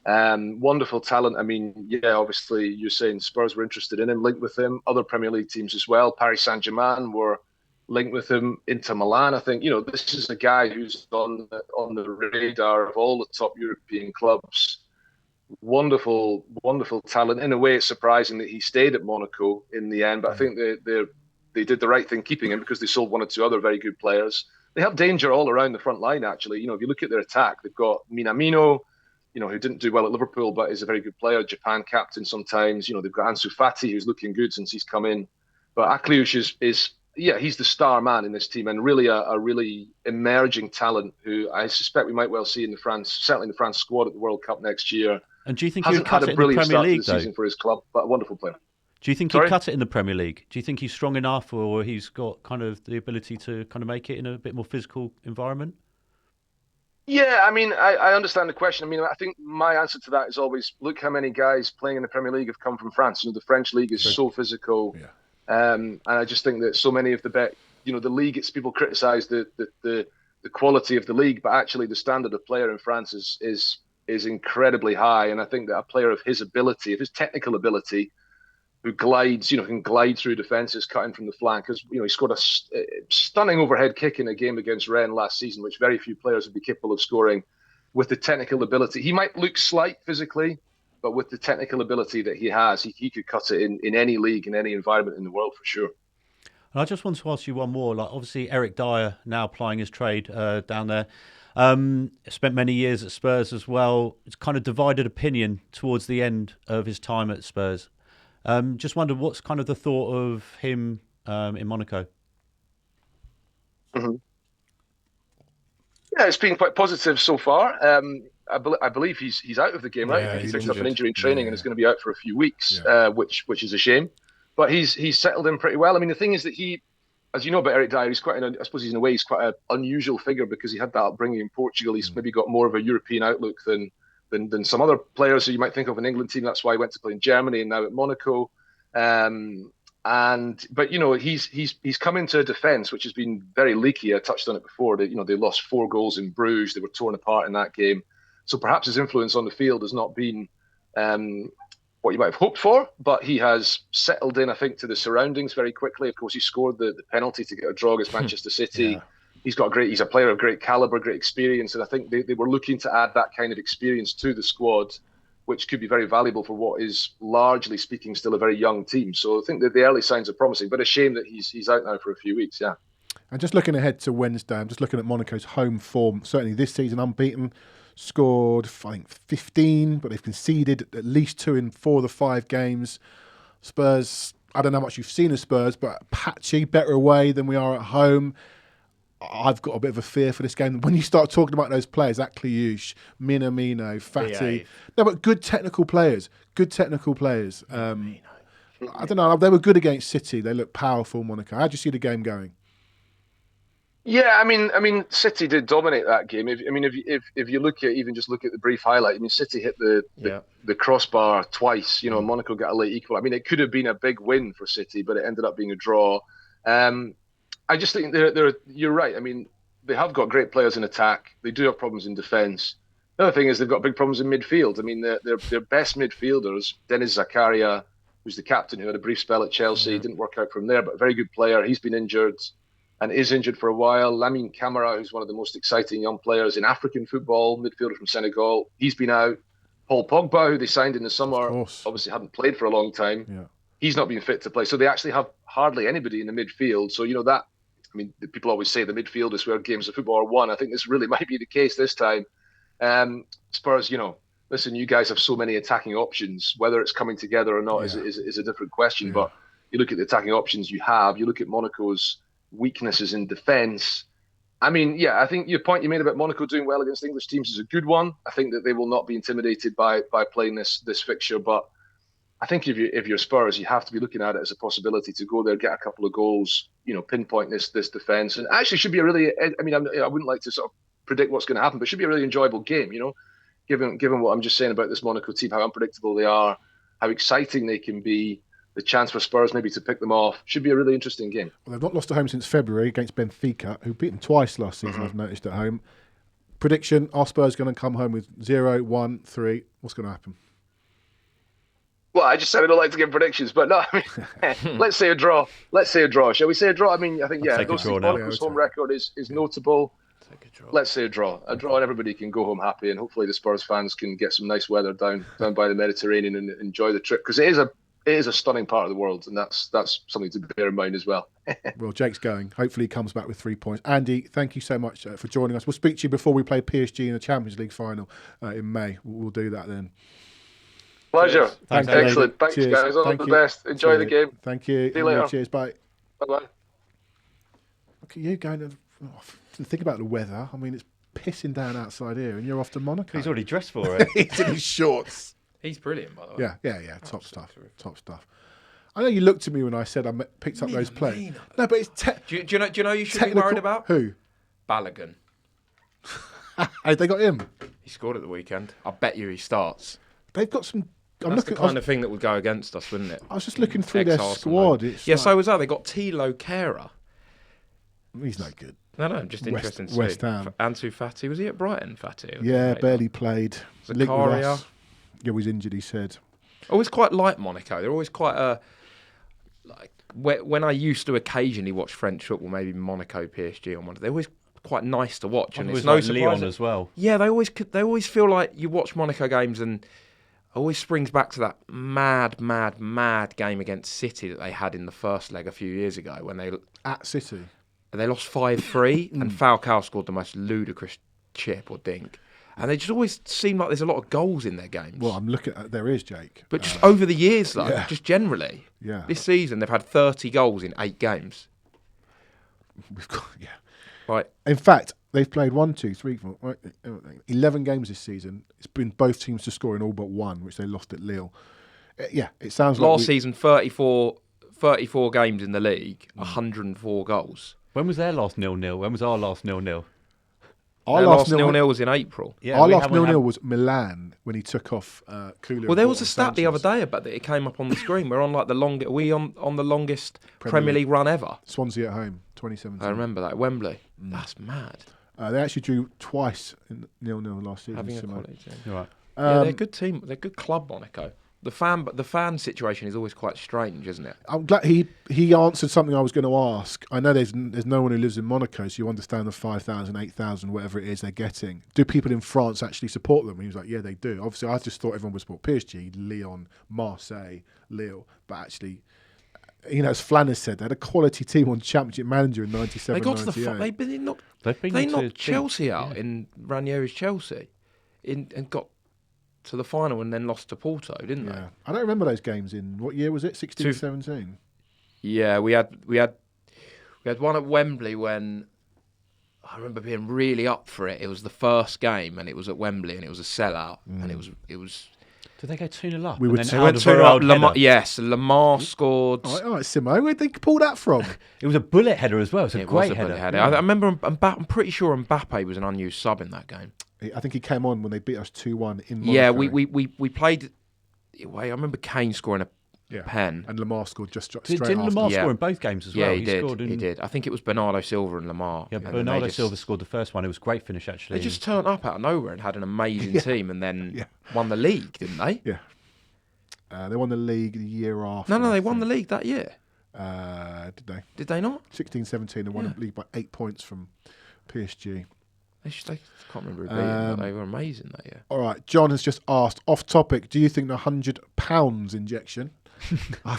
Wonderful talent. I mean, obviously you're saying Spurs were interested in him, linked with him. Other Premier League teams as well. Paris Saint-Germain were linked with him. Inter Milan, I think. This is a guy who's on the radar of all the top European clubs. Wonderful talent. In a way, it's surprising that he stayed at Monaco in the end, but I think they did the right thing keeping him, because they sold one or two other very good players. They have danger all around the front line, actually. If you look at their attack, they've got Minamino, who didn't do well at Liverpool, but is a very good player, Japan captain sometimes. They've got Ansu Fati, who's looking good since he's come in. But Akliuch is he's the star man in this team, and really a really emerging talent who I suspect we might well see certainly in the France squad at the World Cup next year. And do you think he'd cut it in the Premier League, though? Season for his club, but a wonderful player. Do you think he'd cut it in the Premier League? Do you think he's strong enough, or he's got kind of the ability to kind of make it in a bit more physical environment? Yeah, I mean, I understand the question. I mean, I think my answer to that is always, look how many guys playing in the Premier League have come from France. The French league is so physical. Yeah. And I just think that so many of the league, people criticise the quality of the league, but actually the standard of player in France is incredibly high. And I think that a player of his ability, of his technical ability, who glides, can glide through defences, cutting from the flank. Because he scored a stunning overhead kick in a game against Rennes last season, which very few players would be capable of scoring. With the technical ability, he might look slight physically, but with the technical ability that he has, he could cut it in any league, in any environment in the world, for sure. And I just want to ask you one more. Obviously, Eric Dyer now plying his trade down there. Spent many years at Spurs as well. It's kind of divided opinion towards the end of his time at Spurs. Just wondered what's kind of the thought of him in Monaco. Mm-hmm. Yeah, it's been quite positive so far. I believe he's out of the game, right? Yeah, he picked up an injury in training and is going to be out for a few weeks, which is a shame. But he's settled in pretty well. I mean, the thing is that he, as you know about Eric Dyer, he's quite I suppose in a way he's quite an unusual figure, because he had that upbringing in Portugal. He's maybe got more of a European outlook than some other players who you might think of an England team. That's why he went to play in Germany and now at Monaco. But he's come into a defence which has been very leaky. I touched on it before. They lost 4 goals in Bruges. They were torn apart in that game. So perhaps his influence on the field has not been what you might have hoped for, but he has settled in, I think, to the surroundings very quickly. Of course, he scored the penalty to get a draw against Manchester City. Yeah. He's a player of great calibre, great experience, and I think they were looking to add that kind of experience to the squad, which could be very valuable for what is, largely speaking, still a very young team. So I think that the early signs are promising, but a shame that he's out now for a few weeks, yeah. And just looking ahead to Wednesday, I'm just looking at Monaco's home form. Certainly this season, unbeaten, scored, I think, 15, but they've conceded at least 2 in 4 of the 5 games. Spurs, I don't know how much you've seen of Spurs, but patchy, better away than we are at home. I've got a bit of a fear for this game. When you start talking about those players, Akliouche, Minamino, Fati, no, but good technical players. I don't know. They were good against City. They looked powerful, Monaco. How do you see the game going? Yeah, I mean, City did dominate that game. If you look at the brief highlight, I mean, City hit the crossbar twice. Monaco got a late equal. I mean, it could have been a big win for City, but it ended up being a draw. I just think you're right. I mean, they have got great players in attack. They do have problems in defence. The other thing is they've got big problems in midfield. I mean, their best midfielders, Denis Zakaria, who's the captain, who had a brief spell at Chelsea, didn't work out from there, but a very good player. He's been injured and is injured for a while. Lamine Camara, who's one of the most exciting young players in African football, midfielder from Senegal, he's been out. Paul Pogba, who they signed in the summer, obviously hadn't played for a long time. Yeah. He's not been fit to play. So they actually have hardly anybody in the midfield. So, people always say the midfield is where games of football are won. I think this really might be the case this time. Spurs, listen, you guys have so many attacking options. Whether it's coming together or not is a different question. But you look at the attacking options you have. You look at Monaco's weaknesses in defence. I mean, I think your point you made about Monaco doing well against English teams is a good one. I think that they will not be intimidated by playing this fixture. But I think if you're Spurs, you have to be looking at it as a possibility to go there, get a couple of goals, pinpoint this defence. And actually should be a really, I wouldn't like to sort of predict what's going to happen, but it should be a really enjoyable game, given what I'm just saying about this Monaco team, how unpredictable they are, how exciting they can be, the chance for Spurs maybe to pick them off. Should be a really interesting game. Well, they've not lost at home since February against Benfica, who beat them twice last season, I've noticed, at home. Prediction, are Spurs going to come home with 0, 1, 3? What's going to happen? Well, I just said I don't like to give predictions, but no, I mean, let's say a draw. Shall we say a draw? I mean, I think, Monaco's home record is notable. Let's say a draw. A draw, and everybody can go home happy, and hopefully the Spurs fans can get some nice weather down by the Mediterranean and enjoy the trip, because it is a stunning part of the world, and that's something to bear in mind as well. Well, Jake's going. Hopefully he comes back with 3 points. Andy, thank you so much for joining us. We'll speak to you before we play PSG in the Champions League final in May. We'll do that then. Pleasure. Thanks, excellent. Thanks, cheers. guys. All the best. Enjoy the game. Thank you. See you later. Cheers. Bye. Bye-bye. Look at you going to think about the weather. I mean, it's pissing down outside here, and you're off to Monaco. He's already dressed for it. He's in his shorts. He's brilliant, by the way. Yeah. Top stuff. I know you looked at me when I said I picked up those players. No, but it's do you know you should be worried about? Who? Balogun. Hey, they got him. He scored at the weekend. I bet you he starts. They've got some. That's the kind of thing that would go against us, wouldn't it? I was just looking through their squad. So was that. They got Thilo Kehrer. He's no good. No, just interesting to see. West Ham. Ansu Fati, was he at Brighton, Fati? Yeah, barely played. Zakaria. Yeah, was injured, he said. Always quite like Monaco. They're always quite when I used to occasionally watch French football, maybe Monaco, PSG on one, they're always quite nice to watch. And it's no surprise. Lyon as well. Yeah, they always feel like you watch Monaco games and it always springs back to that mad game against City that they had in the first leg a few years ago when they at City. They lost 5-3 and Falcao scored the most ludicrous chip or dink. And they just always seem like there's a lot of goals in their games. Well, I'm looking at there is, Jake. But just over the years, though, just generally. Yeah. This season, they've had 30 goals in 8 games. We've got, Right. In fact, they've played 11 games this season. It's been both teams to score in all but one, which they lost at Lille. It sounds like last season, 34 games in the league, 104 goals. When was their last 0-0? When was our last 0-0? Our last 0-0 was in April. Yeah, our last 0-0 was Milan when he took off Kulu. Well, there was a stat the other day about that. It came up on the screen. We're on like the longest Premier League run ever. Swansea at home, 2017. I remember that at Wembley. That's mad. They actually drew twice in 0-0 last season. Having a quality team. Right. They're a good team. They're a good club, Monaco. The fan situation is always quite strange, isn't it? I'm glad he answered something I was going to ask. I know there's no one who lives in Monaco, so you understand the 5,000, 8,000, whatever it is they're getting. Do people in France actually support them? And he was like, yeah, they do. Obviously, I just thought everyone would support PSG, Lyon, Marseille, Lille, but actually, as Flanners said, they had a quality team on Championship Manager in 97, They got 98. to they knocked Chelsea out in Ranieri's Chelsea, and got to the final and then lost to Porto, didn't they? I don't remember those games in what year was it? 16, 17. Yeah, we had one at Wembley when I remember being really up for it. It was the first game, and it was at Wembley, and it was a sellout, and it was. Did they go 2-0 up? We And were then Went 2-0 up. Lamar, header? yes, Lamar scored. All right, Simo, where'd they pull that from? It was a bullet header as well. It was a It great was a bullet header. header. I remember. I'm pretty sure Mbappe was an unused sub in that game. I think he came on when they beat us 2-1 in Monaco. Yeah, we played. I remember Kane scoring a pen. And Lamar scored just straight Didn't after. Lamar Yeah. score in both games as Yeah, well? he did. Scored in... He did. I think it was Bernardo Silva and Lamar. Yeah, and then Bernardo they just- Silva scored the first one. It was a great finish, actually. They just turned up out of nowhere and had an amazing team, and then won the league, didn't they? Yeah. They won the league the year after. No, they won the league that year. Did they? Did they not? 16-17, they won the league by 8 points from PSG. I can't remember who beat them, but they were amazing that year. All right, John has just asked, off topic, do you think the £100 injection,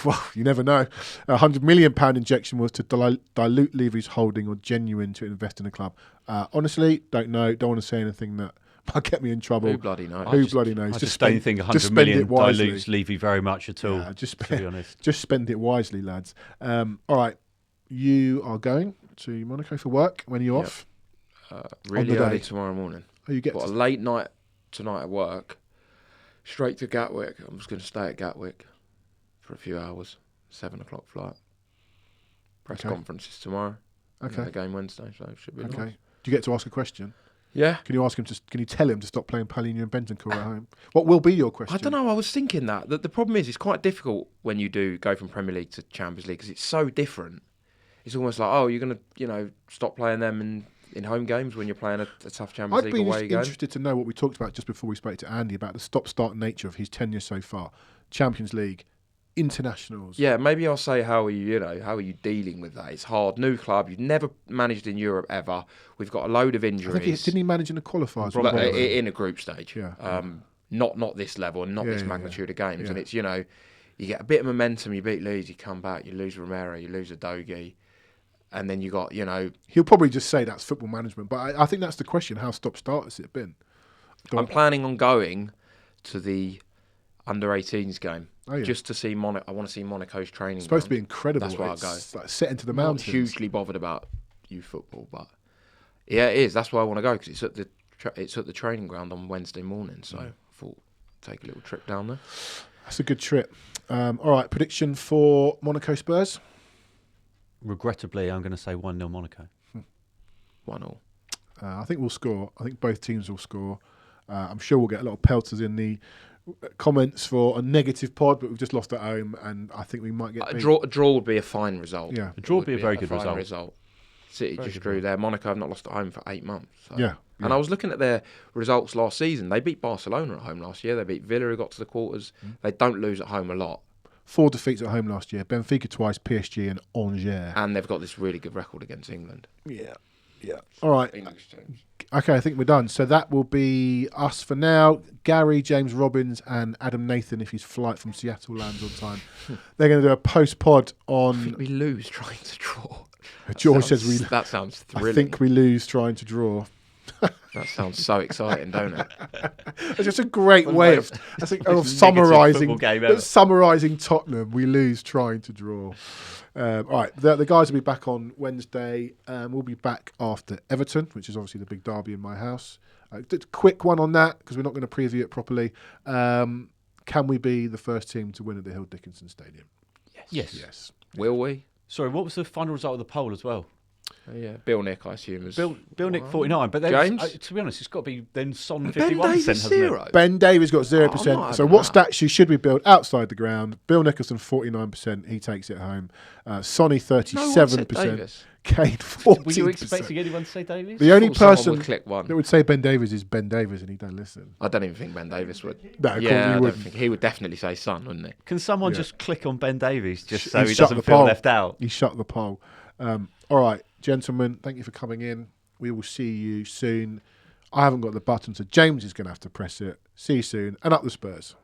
well, you never know, £100 million injection was to dilute Levy's holding or genuine to invest in the club? Honestly, don't know. Don't want to say anything that might get me in trouble. Who bloody knows? Who bloody knows? I just don't think 100 spend million it wisely. dilutes Levy very much at all, Yeah, just to be honest. Just spend it wisely, lads. All right, you are going to Monaco for work. When are you off? Really the early day. tomorrow morning. Oh, you get Got a late night tonight at work. Straight to Gatwick. I'm just going to stay at Gatwick for a few hours. 7 o'clock flight. Press conferences tomorrow. Okay. The game Wednesday, so it should be nice. Do you get to ask a question? Yeah. Can you tell him to stop playing Paulinho and Bentancur at home? What will be your question? I don't know. I was thinking that. The problem is, it's quite difficult when you do go from Premier League to Champions League because it's so different. It's almost like, oh, you're going to, stop playing them in home games when you're playing a tough Champions I'd League away be game. interested to know what we talked about just before we spoke to Andy about the stop-start nature of his tenure so far. Champions League, internationals. Yeah, maybe I'll say how are you dealing with that? It's hard. New club. You've never managed in Europe ever. We've got a load of I injuries. think didn't he manage in the qualifiers? In a group stage. Yeah. Not this level and not this magnitude of games. And it's, you get a bit of momentum, you beat Leeds, you come back, you lose Romero, you lose Udogie, and then you got, He'll probably just say that's football management, but I think that's the question, how stop-start has it been? I'm planning on going to the under-18s game. Oh, yeah. Just to see Monaco. I want to see Monaco's training. It's supposed to be ground. incredible. That's why it's I go. like set into the Not mountains. hugely bothered about youth football, but yeah, it is. That's why I want to go because it's at the training ground on Wednesday morning. So I thought take a little trip down there. That's a good trip. All right, prediction for Monaco Spurs? Regrettably, I'm going to say 1-0 Monaco. 1-1. I think we'll score. I think both teams will score. I'm sure we'll get a lot of pelters in the comments for a negative pod, but we've just lost at home, and I think we might get A draw would be a fine result. Yeah, A draw would be a very good fine result. City Very just good drew there. Monaco have not lost at home for 8 months. So. Yeah. And I was looking at their results last season. They beat Barcelona at home last year. They beat Villa, who got to the quarters. They don't lose at home a lot. 4 defeats at home last year. Benfica twice, PSG and Angers. And they've got this really good record against England. Yeah. All right. English teams. Okay, I think we're done. So that will be us for now. Gary, James Robbins and Adam Nathan, if his flight from Seattle lands on time. They're going to do a post-pod I on... think we lose trying to draw. George says we... That sounds thrilling. I think we lose trying to draw. That sounds so exciting, don't it? It's just a great way of Most summarising negative football game ever. summarising Tottenham. We lose trying to draw. All right, the guys will be back on Wednesday. We'll be back after Everton, which is obviously the big derby in my house. Quick one on that because we're not going to preview it properly. Can we be the first team to win at the Hill Dickinson Stadium? Yes. Will we? Sorry, what was the final result of the poll as well? Yeah, Bill Nick, I assume. Bill Nick 49, but then James? to be honest, it's got to be then Son 51%, Ben Davies hasn't zero. it? Ben Davies got 0%. I'm not So having what that. stats should be built outside the ground? Bill Nicholson 49%. He takes it home. Sonny 37%. Davis. Kane Were 14%. you expecting anyone to say Davies? The only Thought someone person would click one. that would say Ben Davies is Ben Davies, and he don't listen. I don't even think Ben Davis would. No, of course Yeah, he I don't wouldn't. think he would definitely say Son, wouldn't he? Can someone Yeah. just click on Ben Davies just so He he shut doesn't the feel poll. left out? He shut the poll. All right, gentlemen, thank you for coming in. We will see you soon. I haven't got the button, so James is going to have to press it. See you soon, and up the Spurs.